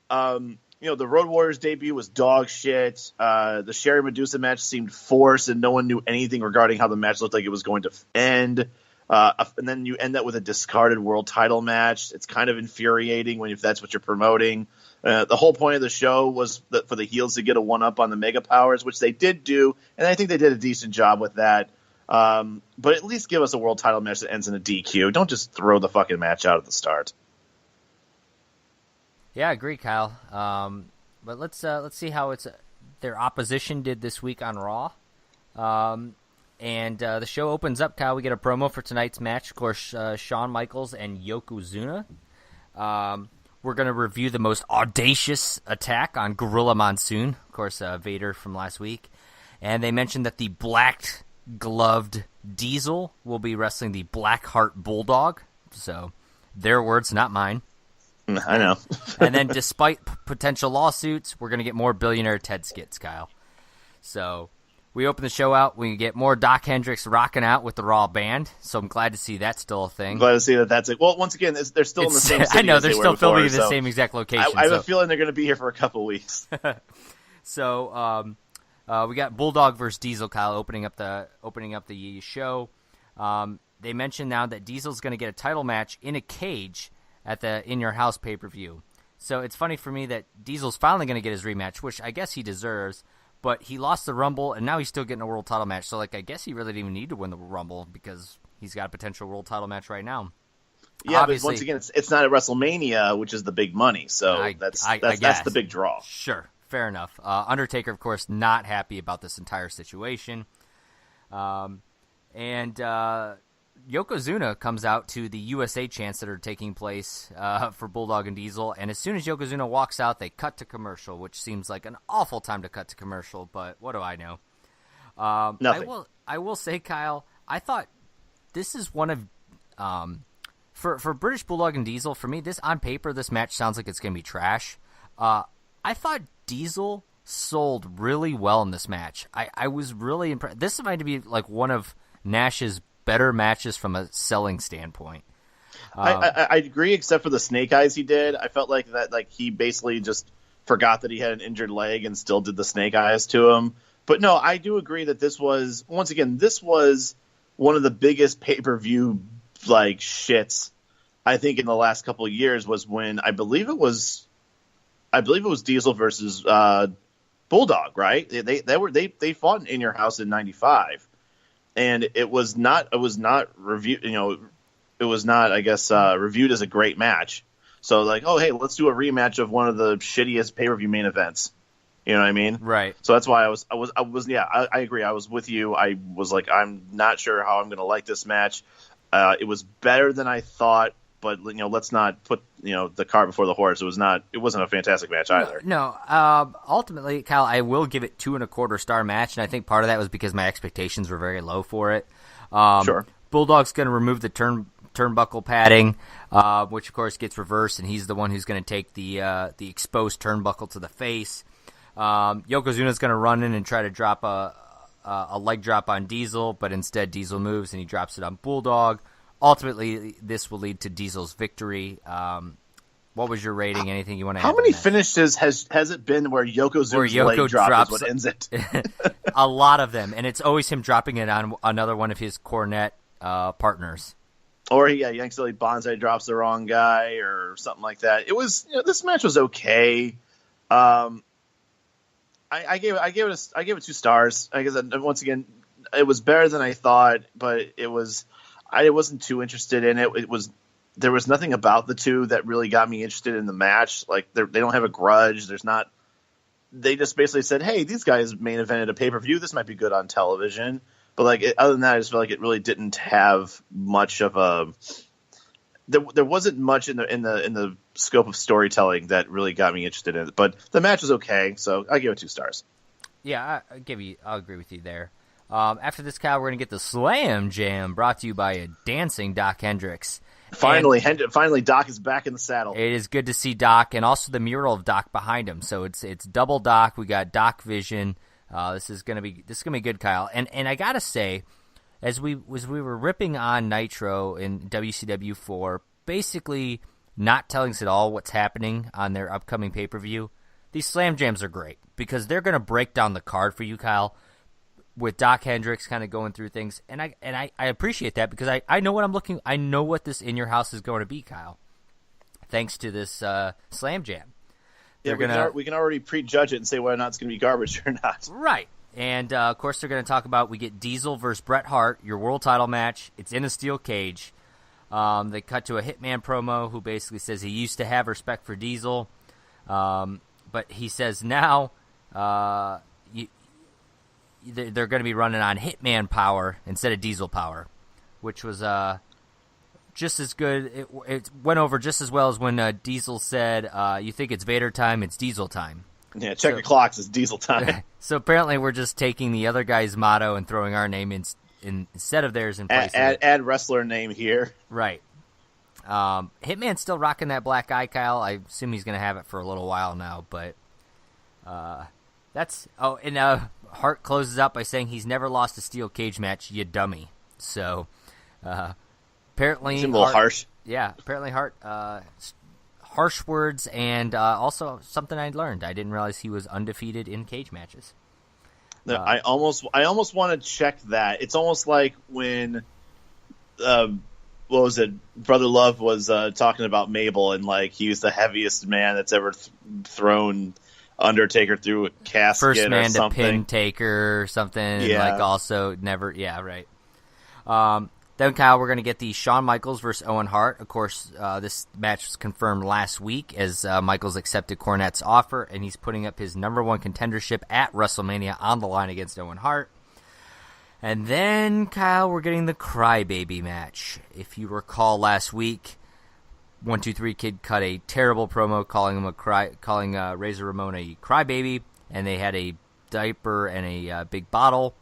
The Road Warriors debut was dog shit. The Sherry Medusa match seemed forced, and no one knew anything regarding how the match looked like it was going to end. And then you end up with a discarded world title match. It's kind of infuriating if that's what you're promoting. The whole point of the show was for the heels to get a one-up on the Mega Powers, which they did do, and I think they did a decent job with that. But at least give us a world title match that ends in a DQ. Don't just throw the fucking match out at the start. Yeah, I agree, Kyle. But let's see how their opposition did this week on Raw. And the show opens up, Kyle. We get a promo for tonight's match. Of course, Shawn Michaels and Yokozuna. We're going to review the most audacious attack on Gorilla Monsoon. Of course, Vader from last week. And they mentioned that the black-gloved Diesel will be wrestling the Blackheart Bulldog. So, their words, not mine. I know. And then, despite potential lawsuits, we're going to get more billionaire Ted skits, Kyle. So, we open the show out. We get more Doc Hendricks rocking out with the Raw band. So I'm glad to see that's still a thing. I'm glad to see that's it. Well, once again, they're still in the same city. I know, they're still filming in the so same exact location. I have a feeling they're going to be here for a couple weeks. So we got Bulldog versus Diesel, Kyle, opening up the show. They mentioned now that Diesel's going to get a title match in a cage at the In Your House pay-per-view. So it's funny for me that Diesel's finally going to get his rematch, which I guess he deserves. but he lost the Rumble, and now he's still getting a world title match. So, like, I guess he really didn't even need to win the Rumble because he's got a potential world title match right now. Yeah, obviously, but once again, it's not at WrestleMania, which is the big money. So that's the big draw. Sure, fair enough. Undertaker, of course, not happy about this entire situation. And Yokozuna comes out to the USA chants that are taking place for Bulldog and Diesel. And as soon as Yokozuna walks out, they cut to commercial, which seems like an awful time to cut to commercial. But what do I know? Nothing. I will say, Kyle, I thought this is one of for British Bulldog and Diesel. For me, this on paper, this match sounds like it's going to be trash. I thought Diesel sold really well in this match. I was really impressed. This might be like one of Nash's better matches from a selling standpoint. I agree, except for the snake eyes he did. I felt like that, like he basically just forgot that he had an injured leg and still did the snake eyes to him. But no, I do agree that this was one of the biggest pay-per-view like shits I think in the last couple of years was when I believe it was Diesel versus Bulldog, right? They fought in your house in '95, and it was not reviewed. It was not, I guess, reviewed as a great match. So like, oh hey, let's do a rematch of one of the shittiest pay-per-view main events. You know what I mean? Right. So that's why I agree. I was with you. I was like, I'm not sure how I'm going to like this match. It was better than I thought, but let's not put the cart before the horse. It wasn't a fantastic match either. No. Ultimately, Kyle, I will give it 2.25 star match, and I think part of that was because my expectations were very low for it. Sure. Bulldog's going to remove the turnbuckle padding, which of course gets reversed, and he's the one who's going to take the exposed turnbuckle to the face. Yokozuna's going to run in and try to drop a leg drop on Diesel, but instead Diesel moves and he drops it on Bulldog. Ultimately, this will lead to Diesel's victory. What was your rating? Anything you want to add? How many finishes has it been where Yokozuna's leg drop is what ends it? A lot of them, and it's always him dropping it on another one of his Cornette partners. Or Yankee Bonsai drops the wrong guy or something like that. It was this match was okay. I gave it 2 stars. I guess once again, it was better than I thought, but I wasn't too interested in it. There was nothing about the two that really got me interested in the match. Like they don't have a grudge. They just basically said, hey, these guys main evented a pay-per-view. This might be good on television. But other than that, I just feel like it really didn't have much of a. There wasn't much in the scope of storytelling that really got me interested in it. But the match was okay, so I give it 2 stars. Yeah, I'll agree with you there. After this, Kyle, we're gonna get the Slam Jam brought to you by a dancing Doc Hendricks. Finally, Doc is back in the saddle. It is good to see Doc, and also the mural of Doc behind him. So it's double Doc. We got Doc Vision. This is gonna be good, Kyle. And I gotta say, as we were ripping on Nitro in WCW for basically not telling us at all what's happening on their upcoming pay-per-view, these Slam Jams are great because they're gonna break down the card for you, Kyle, with Doc Hendricks kind of going through things, and I appreciate that because I know what this In Your House is going to be, Kyle, thanks to this Slam Jam. Yeah, we can already prejudge it and say whether or not it's going to be garbage or not. Right, and of course they're going to talk about we get Diesel versus Bret Hart, your world title match. It's in a steel cage. They cut to a Hitman promo who basically says he used to have respect for Diesel, but he says now they're going to be running on Hitman power instead of Diesel power, which was just as good. It went over just as well as when Diesel said, you think it's Vader time, it's Diesel time. Yeah, check your clocks, it's Diesel time. So apparently we're just taking the other guy's motto and throwing our name instead of theirs in place of it. Add wrestler name here. Right. Hitman's still rocking that black eye, Kyle. I assume he's going to have it for a little while now, but that's... Oh, and Hart closes out by saying he's never lost a steel cage match, you dummy. So, apparently... Seems a little harsh. Yeah, apparently Hart... harsh words, and also something I learned. I didn't realize he was undefeated in cage matches. I almost want to check that. It's almost like when... what was it? Brother Love was talking about Mabel, and like he was the heaviest man that's ever thrown Undertaker threw a casket First man or to something. pin Taker or something. Yeah. Like also never. Yeah, right. Then, Kyle, we're going to get the Shawn Michaels versus Owen Hart. Of course, this match was confirmed last week as Michaels accepted Cornette's offer, and he's putting up his number one contendership at WrestleMania on the line against Owen Hart. And then, Kyle, we're getting the Crybaby match. If you recall last week, 123 Kid cut a terrible promo calling Razor Ramon a crybaby, and they had a diaper and a big bottle.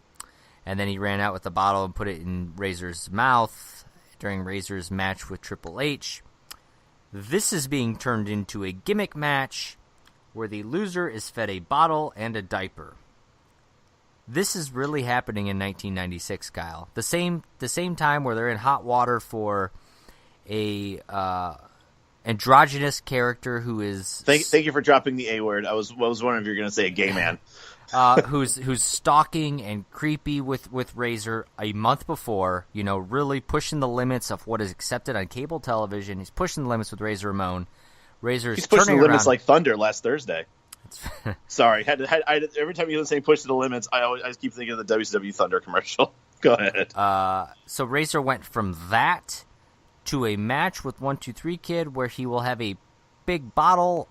And then he ran out with the bottle and put it in Razor's mouth during Razor's match with Triple H. This is being turned into a gimmick match where the loser is fed a bottle and a diaper. This is really happening in 1996, Kyle. The same time where they're in hot water for a androgynous character who is... Thank you for dropping the A word. I was wondering if you were going to say a gay man. who's stalking and creepy with Razor a month before, really pushing the limits of what is accepted on cable television. He's pushing the limits with Razor Ramon. He's pushing the limits like Thunder last Thursday. Sorry, every time you say push to the limits, I keep thinking of the WCW Thunder commercial. Go ahead. So Razor went from that to a match with 123 Kid where he will have a big bottle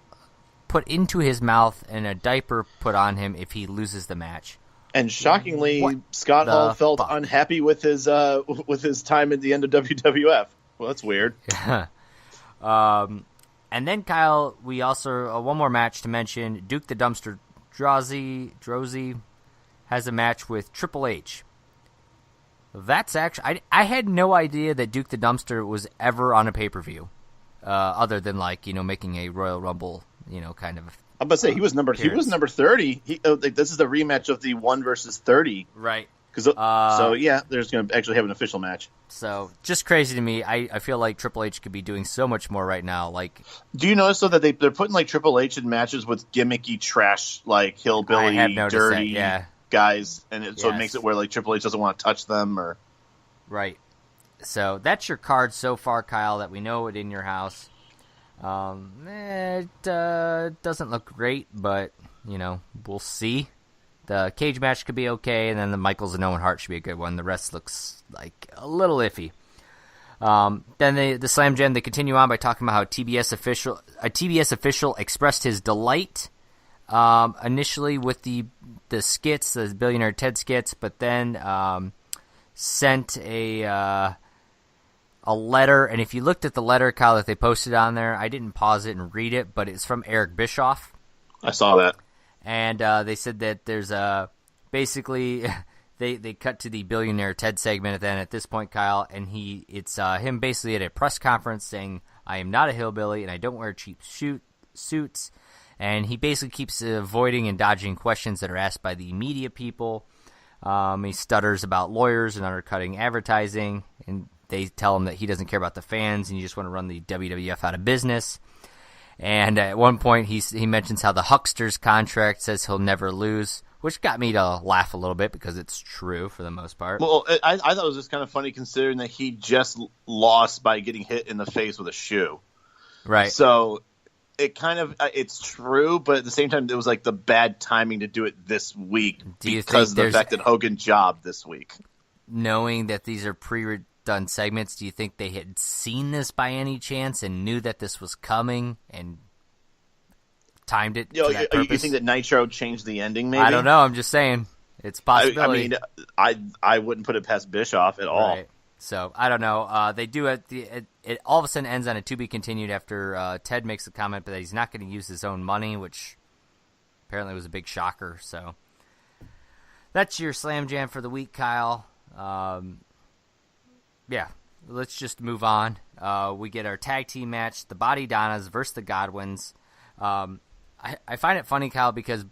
put into his mouth and a diaper put on him if he loses the match. And shockingly, Scott Hall felt unhappy with his time at the end of WWF. Well, that's weird. And then, Kyle, we also one more match to mention. Duke the Dumpster Drozy has a match with Triple H. That's actually I had no idea that Duke the Dumpster was ever on a pay-per-view, other than making a Royal Rumble. Kind of. I'm about to say he was number 30. This is the rematch of the 1 versus 30. Right. So yeah, there's going to actually have an official match. So just crazy to me. I feel like Triple H could be doing so much more right now. Do you notice though that they're putting Triple H in matches with gimmicky trash hillbilly dirty guys, and it makes it where Triple H doesn't want to touch them or. Right. So that's your card so far, Kyle. That we know it in your house. It doesn't look great, but, we'll see. The cage match could be okay, and then the Michaels and Owen Hart should be a good one. The rest looks like a little iffy. Then the Slam Jam, they continue on by talking about how a TBS official expressed his delight initially with the skits, the Billionaire Ted skits, but then sent a letter, and if you looked at the letter, Kyle, that they posted on there, I didn't pause it and read it, but it's from Eric Bischoff. I saw that. And they said that there's basically they cut to the Billionaire Ted segment at this point, Kyle, and it's him basically at a press conference saying, I am not a hillbilly and I don't wear cheap suits, and he basically keeps avoiding and dodging questions that are asked by the media people. He stutters about lawyers and undercutting advertising, and they tell him that he doesn't care about the fans and you just want to run the WWF out of business. And at one point, he mentions how the Huckster's contract says he'll never lose, which got me to laugh a little bit because it's true for the most part. Well, I thought it was just kind of funny considering that he just lost by getting hit in the face with a shoe. Right. So it's true, but at the same time, it was the bad timing to do it this week because of the fact that Hogan jobbed this week. Knowing that these are pre-done segments, do you think they had seen this by any chance and knew that this was coming and timed it to that purpose? You think that Nitro changed the ending, maybe? I don't know. I'm just saying. It's a possibility. I wouldn't put it past Bischoff at all. Right. So, I don't know. They do it all of a sudden ends on a to be continued after Ted makes a comment that he's not going to use his own money, which apparently was a big shocker. So, that's your Slam Jam for the week, Kyle. Yeah, let's just move on. We get our tag team match, the Body Donnas versus the Godwins. I find it funny, Kyle, because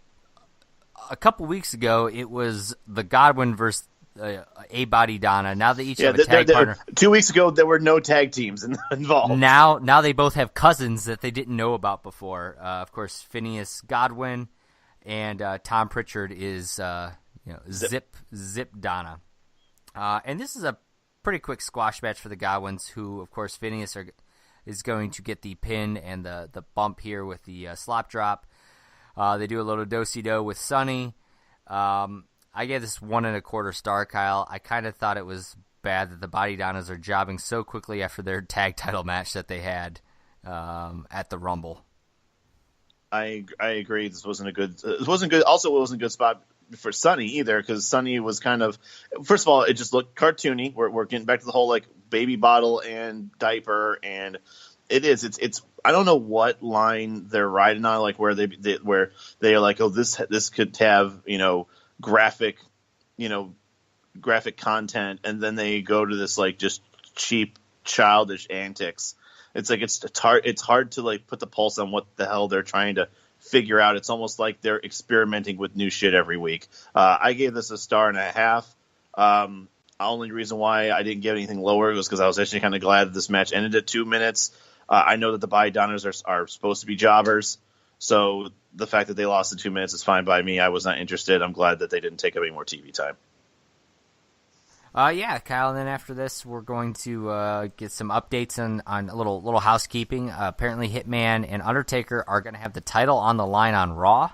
a couple weeks ago it was the Godwin versus a Body Donna. Now they each have a tag partner. 2 weeks ago there were no tag teams involved. Now they both have cousins that they didn't know about before. Of course, Phineas Godwin and Tom Pritchard is Zip Donna. And this is a pretty quick squash match for the Godwins, who, of course, Phineas is going to get the pin and the bump here with the slop drop. They do a little do-si-do with Sonny. I gave this 1.25 star, Kyle. I kind of thought it was bad that the Body Donnas are jobbing so quickly after their tag title match that they had at the Rumble. I agree. This wasn't a good. It wasn't good. Also, it wasn't a good spot for Sonny either, because Sonny was kind of. First of all, it just looked cartoony. We're getting back to the whole like baby bottle and diaper, and it's. I don't know what line they're riding on, like where they are like, oh, this could have graphic content, and then they go to this like just cheap childish antics. It's like it's hard to like put the pulse on what the hell they're trying to figure out. It's almost like they're experimenting with new shit every week. I gave this a 1.5 stars. Only reason why I didn't give anything lower was because I was actually kind of glad that this match ended at 2 minutes. I know that the Body Donnas are supposed to be jobbers, so the fact that they lost in 2 minutes is fine by me. I was not interested. I'm glad that they didn't take up any more TV time. Yeah, Kyle, and then after this, we're going to get some updates on a little housekeeping. Apparently, Hitman and Undertaker are going to have the title on the line on Raw,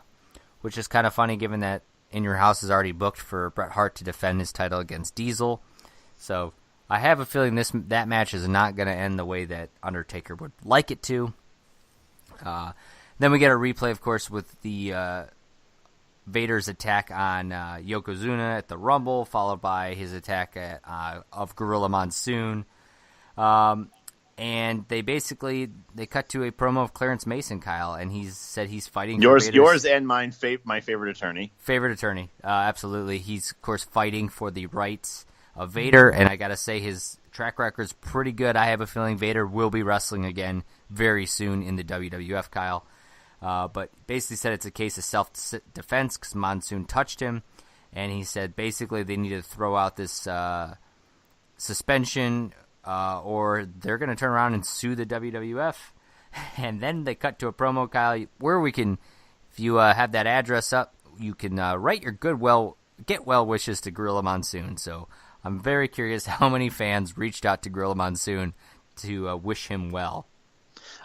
which is kind of funny given that In Your House is already booked for Bret Hart to defend his title against Diesel. So I have a feeling that match is not going to end the way that Undertaker would like it to. Then we get a replay, of course, with the Vader's attack on Yokozuna at the Rumble, followed by his attack of Gorilla Monsoon. And they cut to a promo of Clarence Mason, Kyle, and he said he's fighting for Vader's... Yours and mine, my favorite attorney. Favorite attorney, absolutely. He's, of course, fighting for the rights of Vader, and I got to say his track record's pretty good. I have a feeling Vader will be wrestling again very soon in the WWF, Kyle. But basically said it's a case of self-defense because Monsoon touched him, and he said basically they need to throw out this suspension or they're going to turn around and sue the WWF. And then they cut to a promo, Kyle, where we can, if you have that address up, you can write your get well wishes to Gorilla Monsoon. So I'm very curious how many fans reached out to Gorilla Monsoon to wish him well.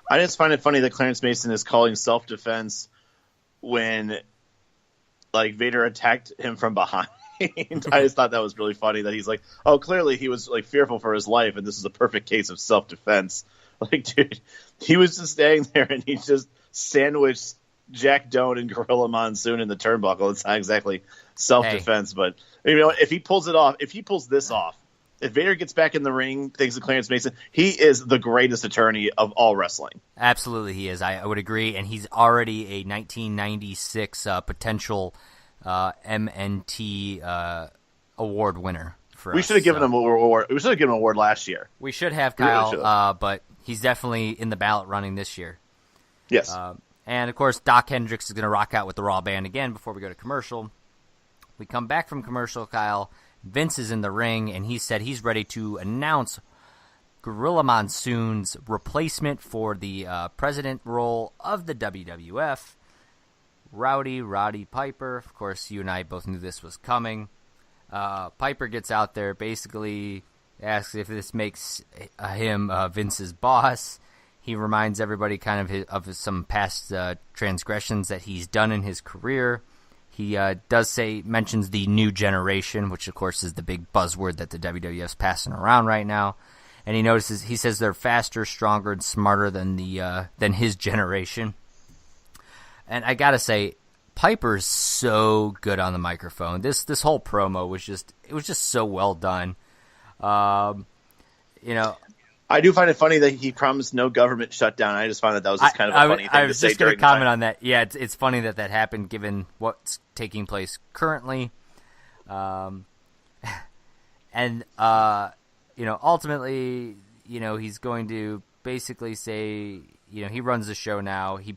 I just find it funny that Clarence Mason is calling self-defense when, like, Vader attacked him from behind. I just thought that was really funny that he's like, oh, clearly he was, like, fearful for his life, and this is a perfect case of self-defense. Like, dude, he was just standing there, and he just sandwiched Jack Doan and Gorilla Monsoon in the turnbuckle. It's not exactly self-defense, but, if he pulls this off, if Vader gets back in the ring, thanks to Clarence Mason, he is the greatest attorney of all wrestling. Absolutely, he is. I would agree, and he's already a 1996 potential MNT award winner. We should have given him an award. We should have given him an award last year. We should have, Kyle, but he's definitely in the ballot running this year. Yes. And, of course, Doc Hendricks is going to rock out with the Raw band again before we go to commercial. We come back from commercial, Kyle. Vince is in the ring, and he said he's ready to announce Gorilla Monsoon's replacement for the president role of the WWF, Roddy Piper. Of course, you and I both knew this was coming. Piper gets out there, basically asks if this makes him Vince's boss. He reminds everybody kind of some past transgressions that he's done in his career. He mentions the new generation, which of course is the big buzzword that the WWF's passing around right now. And he says they're faster, stronger, and smarter than his generation. And I gotta say, Piper's so good on the microphone. This whole promo was just so well done. I do find it funny that he promised no government shutdown. I just find that was just kind of a funny thing to say. I was just going to comment on that. Yeah, it's funny that happened given what's taking place currently. Ultimately, he's going to basically say, he runs the show now. He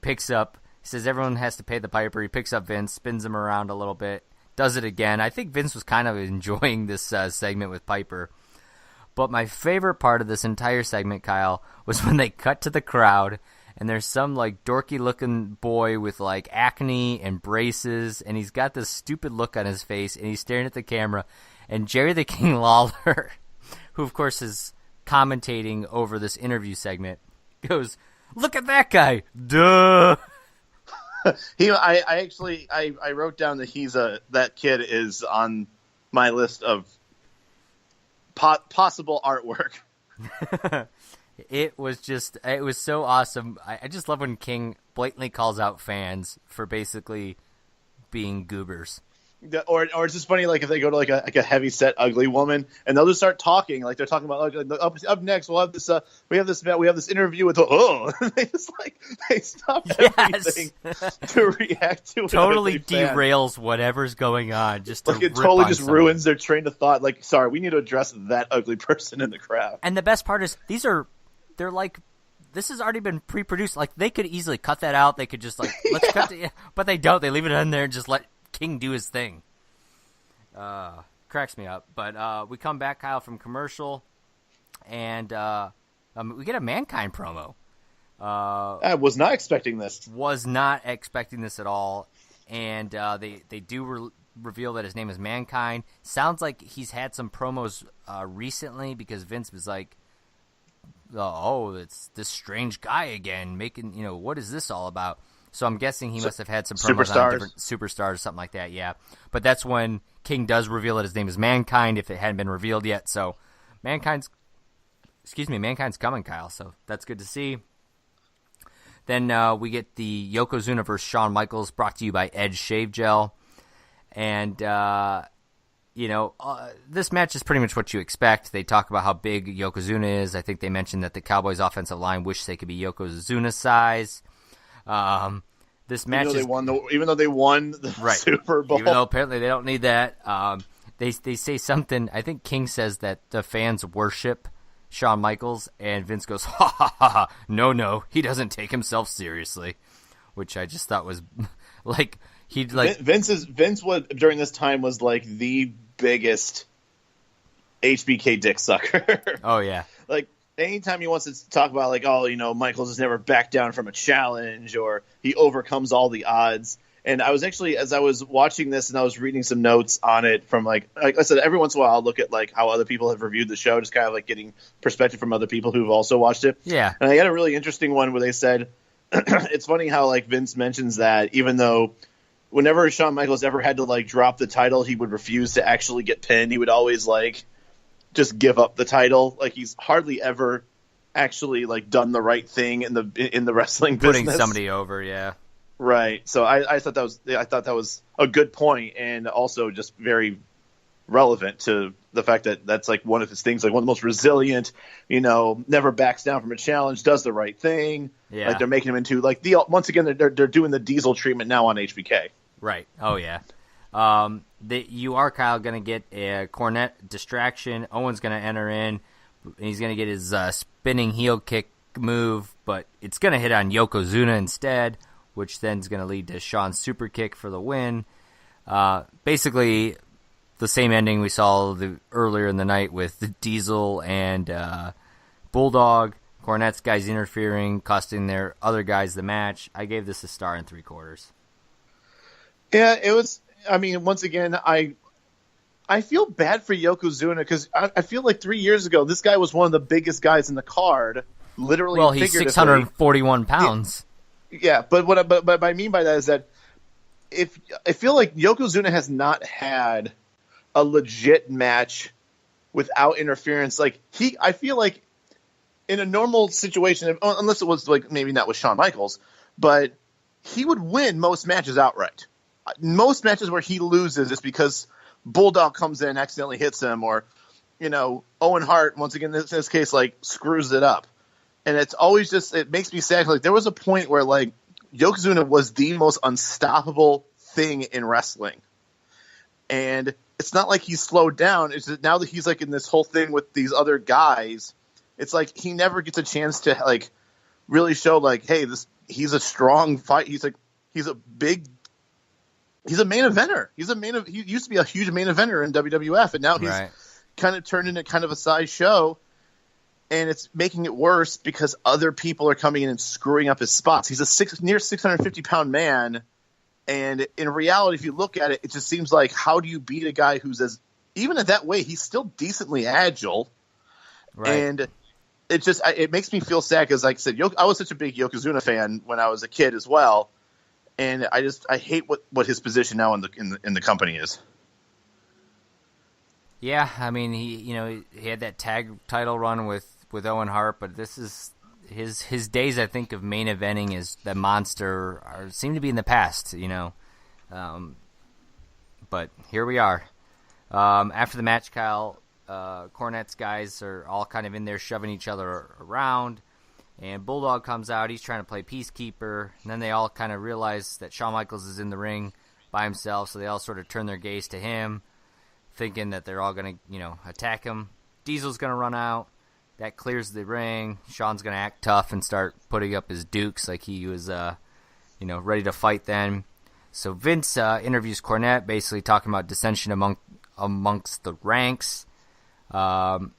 says everyone has to pay the Piper. He picks up Vince, spins him around a little bit, does it again. I think Vince was kind of enjoying this segment with Piper. But my favorite part of this entire segment, Kyle, was when they cut to the crowd and there's some like dorky looking boy with like acne and braces, and he's got this stupid look on his face, and he's staring at the camera. And Jerry the King Lawler, who of course is commentating over this interview segment, goes, "Look at that guy, duh." I wrote down that that kid is on my list of possible artwork. It was so awesome. I just love when King blatantly calls out fans for basically being goobers. Or it's just funny, like if they go to like a heavy set ugly woman and they'll just start talking, like they're talking about like up next we'll have this we have this interview with they just like they stop everything to react to it. Totally derails whatever's going on. Just like it totally just ruins their train of thought. Like, sorry, we need to address that ugly person in the crowd. And the best part is they're like, this has already been pre-produced. Like they could easily cut that out. They could just like let's cut it, but they don't. They leave it in there and just let King do his thing. Cracks me up. But we come back, Kyle, from commercial, and we get a Mankind promo. I was not expecting this. Was not expecting this at all. And they do reveal that his name is Mankind. Sounds like he's had some promos recently because Vince was like, oh, it's this strange guy again, making, what is this all about? So I'm guessing he must have had some promos on different superstars or something like that, yeah. But that's when King does reveal that his name is Mankind, if it hadn't been revealed yet. So Mankind's coming, Kyle, so that's good to see. Then we get the Yokozuna versus Shawn Michaels, brought to you by Edge Shave Gel. And, this match is pretty much what you expect. They talk about how big Yokozuna is. I think they mentioned that the Cowboys' offensive line wish they could be Yokozuna's size. This match even though they won the right. Super Bowl. Even though apparently they don't need that. They say something. I think King says that the fans worship Shawn Michaels, and Vince goes, ha ha ha ha. No, he doesn't take himself seriously, which I just thought was like he'd like Vince was during this time was like the biggest HBK dick sucker. Oh yeah, like. Anytime he wants to talk about, like, Michaels has never backed down from a challenge or he overcomes all the odds. And I was actually, as I was watching this and I was reading some notes on it from, like I said, every once in a while I'll look at, like, how other people have reviewed the show, just kind of, like, getting perspective from other people who've also watched it. Yeah. And I got a really interesting one where they said, it's funny how, like, Vince mentions that even though whenever Shawn Michaels ever had to, like, drop the title, he would refuse to actually get pinned. He would always, like, just give up the title. Like he's hardly ever actually like done the right thing in the wrestling business. Putting somebody over, yeah. Right. So I thought that was a good point and also just very relevant to the fact that that's like one of his things, like one of the most resilient, never backs down from a challenge, does the right thing. Yeah. Like they're making him into like once again they're doing the Diesel treatment now on HBK. Right. Oh yeah. You are, Kyle, going to get a Cornette distraction. Owen's going to enter in. He's going to get his spinning heel kick move, but it's going to hit on Yokozuna instead, which then is going to lead to Shawn's super kick for the win. Basically, the same ending we saw earlier in the night with the Diesel and Bulldog. Cornette's guys interfering, costing their other guys the match. I gave this a star and 3/4. Yeah, it was. I mean, once again, I feel bad for Yokozuna because I feel like 3 years ago, this guy was one of the biggest guys in the card. Literally, well, he's 641 pounds. Yeah, but what I mean by that is that if I feel like Yokozuna has not had a legit match without interference. Like I feel like in a normal situation, unless it was like maybe not with Shawn Michaels, but he would win most matches outright. Most matches where he loses is because Bulldog comes in, accidentally hits him, or Owen Hart once again in this case like screws it up, and it's always just it makes me sad. Like there was a point where like Yokozuna was the most unstoppable thing in wrestling, and it's not like he's slowed down. It's just now that he's like in this whole thing with these other guys, it's like he never gets a chance to like really show like, hey, he's a strong fight. He's a main eventer. He used to be a huge main eventer in WWF, and now he's kind of turned into kind of a size show, and it's making it worse because other people are coming in and screwing up his spots. He's a near 650-pound man, and in reality, if you look at it, it just seems like how do you beat a guy who's even at that weight, he's still decently agile, and it makes me feel sad because, like I said, I was such a big Yokozuna fan when I was a kid as well. and I hate what his position now in the company is. Yeah, I mean, he had that tag title run with Owen Hart, but this is his days, I think, of main eventing as the monster seem to be in the past, but here we are. After the match, Kyle, Cornette's guys are all kind of in there shoving each other around, and Bulldog comes out. He's trying to play peacekeeper, and then they all kind of realize that Shawn Michaels is in the ring by himself, so they all sort of turn their gaze to him, thinking that they're all going to, attack him. Diesel's going to run out. That clears the ring. Shawn's going to act tough and start putting up his dukes like he was, ready to fight then. So Vince interviews Cornette, basically talking about dissension amongst the ranks. And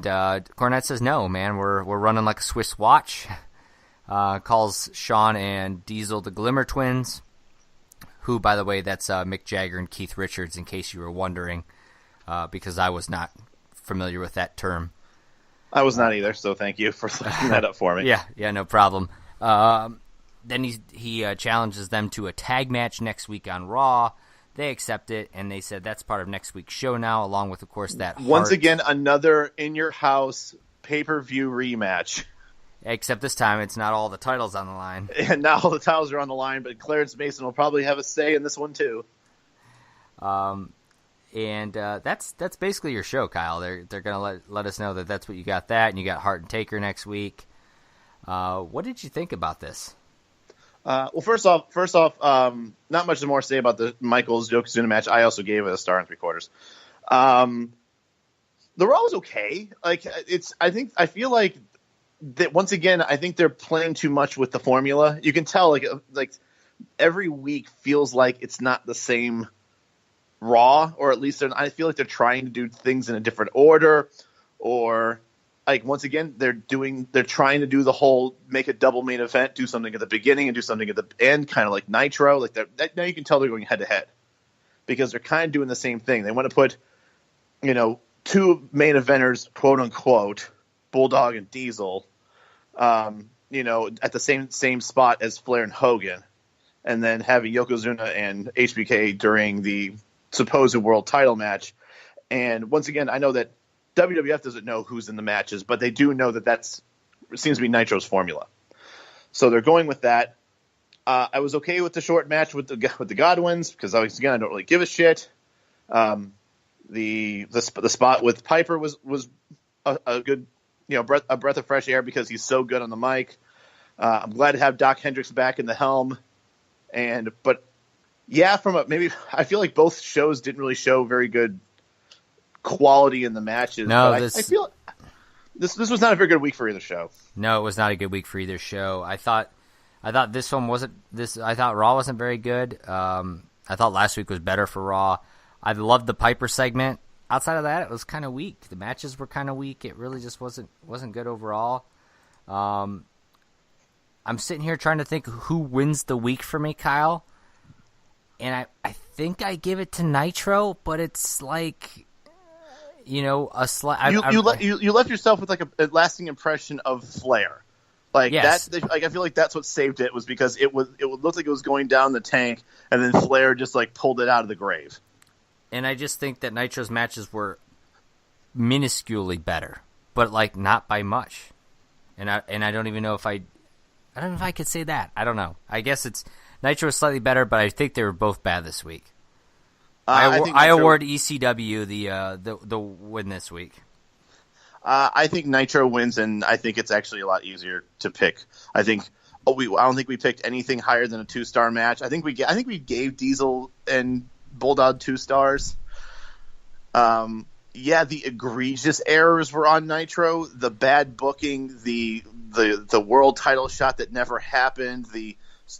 Cornette says, no, man, we're running like a Swiss watch. Calls Shawn and Diesel the Glimmer Twins, who, by the way, that's Mick Jagger and Keith Richards, in case you were wondering, because I was not familiar with that term. I was not either, so thank you for looking that up for me. Yeah, no problem. Then he challenges them to a tag match next week on Raw. They accept it, and they said that's part of next week's show now, along with, of course, that once again, another in-your-house pay-per-view rematch. Except this time, it's not all the titles on the line. And now all the titles are on the line, but Clarence Mason will probably have a say in this one, too. And that's basically your show, Kyle. They're going to let us know that that's what you got that, and you got Hart and Taker next week. What did you think about this? Well, first off, not much more to say about the Michaels Yokozuna match. I also gave it a star and 3/4. The Raw was okay. I feel like that once again. I think they're playing too much with the formula. You can tell, like every week feels like it's not the same Raw, or at least I feel like they're trying to do things in a different order, or like once again they're trying to do the whole make a double main event, do something at the beginning and do something at the end, kind of like Nitro. Like now you can tell they're going head to head because they're kind of doing the same thing. They want to put two main eventers, quote unquote, Bulldog and Diesel, at the same spot as Flair and Hogan, and then having Yokozuna and HBK during the supposed world title match. And once again, I know that WWF doesn't know who's in the matches, but they do know that seems to be Nitro's formula. So they're going with that. I was okay with the short match with the Godwins because again I don't really give a shit. The spot with Piper was a good a breath of fresh air because he's so good on the mic. I'm glad to have Doc Hendricks back in the helm, but yeah, I feel like both shows didn't really show very good quality in the matches. No, I feel this was not a very good week for either show. No, it was not a good week for either show. I thought this one wasn't this. I thought Raw wasn't very good. I thought last week was better for Raw. I loved the Piper segment. Outside of that, it was kind of weak. The matches were kind of weak. It really just wasn't good overall. I'm sitting here trying to think who wins the week for me, Kyle. And I think I give it to Nitro, but it's like, a slight. You left yourself with like a lasting impression of Flair, like yes. that. Like I feel like that's what saved it was because it looked like it was going down the tank, and then Flair just like pulled it out of the grave. And I just think that Nitro's matches were minusculely better, but like not by much. And I don't even know if I don't know if I could say that. I don't know. I guess Nitro was slightly better, but I think they were both bad this week. I award ECW the win this week. I think Nitro wins, and I think it's actually a lot easier to pick. I don't think we picked anything higher than a 2-star match. I think we gave Diesel and Bulldog 2 stars. The egregious errors were on Nitro. The bad booking, the world title shot that never happened.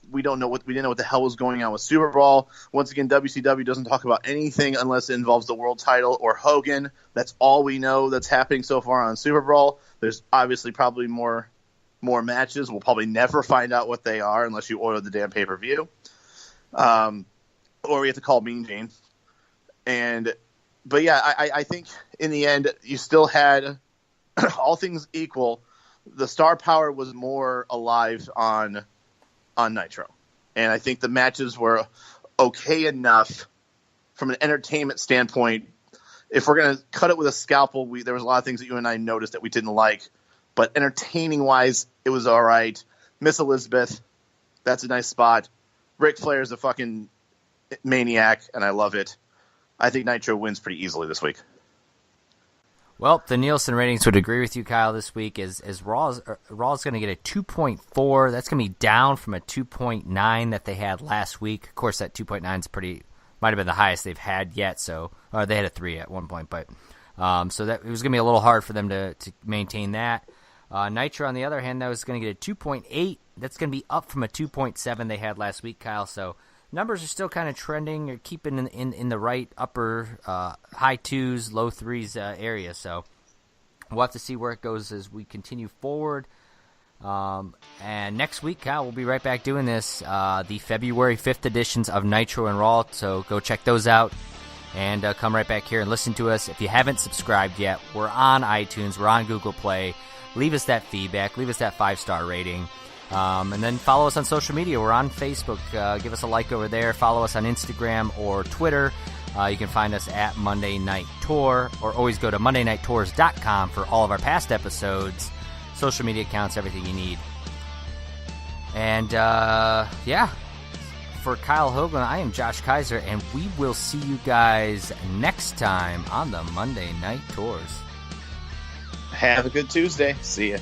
We didn't know what the hell was going on with Super Bowl. Once again, WCW doesn't talk about anything unless it involves the world title or Hogan. That's all we know that's happening so far on Super Bowl. There's obviously probably more matches. We'll probably never find out what they are unless you order the damn pay-per-view. Or we have to call Mean Gene. But yeah, I think in the end you still had, all things equal, the star power was more alive on Nitro. and I think the matches were okay enough from an entertainment standpoint. If we're going to cut it with a scalpel, there was a lot of things that you and I noticed that we didn't like. But entertaining-wise, it was all right. Miss Elizabeth, that's a nice spot. Ric Flair is a fucking maniac, and I love it. I think Nitro wins pretty easily this week. Well, the Nielsen ratings would agree with you, Kyle, this week. As Raw's going to get a 2.4. That's going to be down from a 2.9 that they had last week. Of course, that 2.9 is might have been the highest they've had yet. So they had a 3 at one point, but so that it was going to be a little hard for them to maintain that. Nitro, on the other hand, that was going to get a 2.8. That's going to be up from a 2.7 they had last week, Kyle. So numbers are still kind of trending or keeping in the right upper high 2s, low 3s area. So we'll have to see where it goes as we continue forward. And next week, Kyle, we'll be right back doing this, the February 5th editions of Nitro and Raw. So go check those out and come right back here and listen to us. If you haven't subscribed yet, we're on iTunes, we're on Google Play. Leave us that feedback, leave us that 5-star rating. And then follow us on social media. We're on Facebook. Give us a like over there. Follow us on Instagram or Twitter. You can find us at Monday Night Tour, or always go to MondayNightTours.com for all of our past episodes, social media accounts, everything you need. And, for Kyle Hoagland, I am Josh Kaiser, and we will see you guys next time on the Monday Night Tours. Have a good Tuesday. See ya.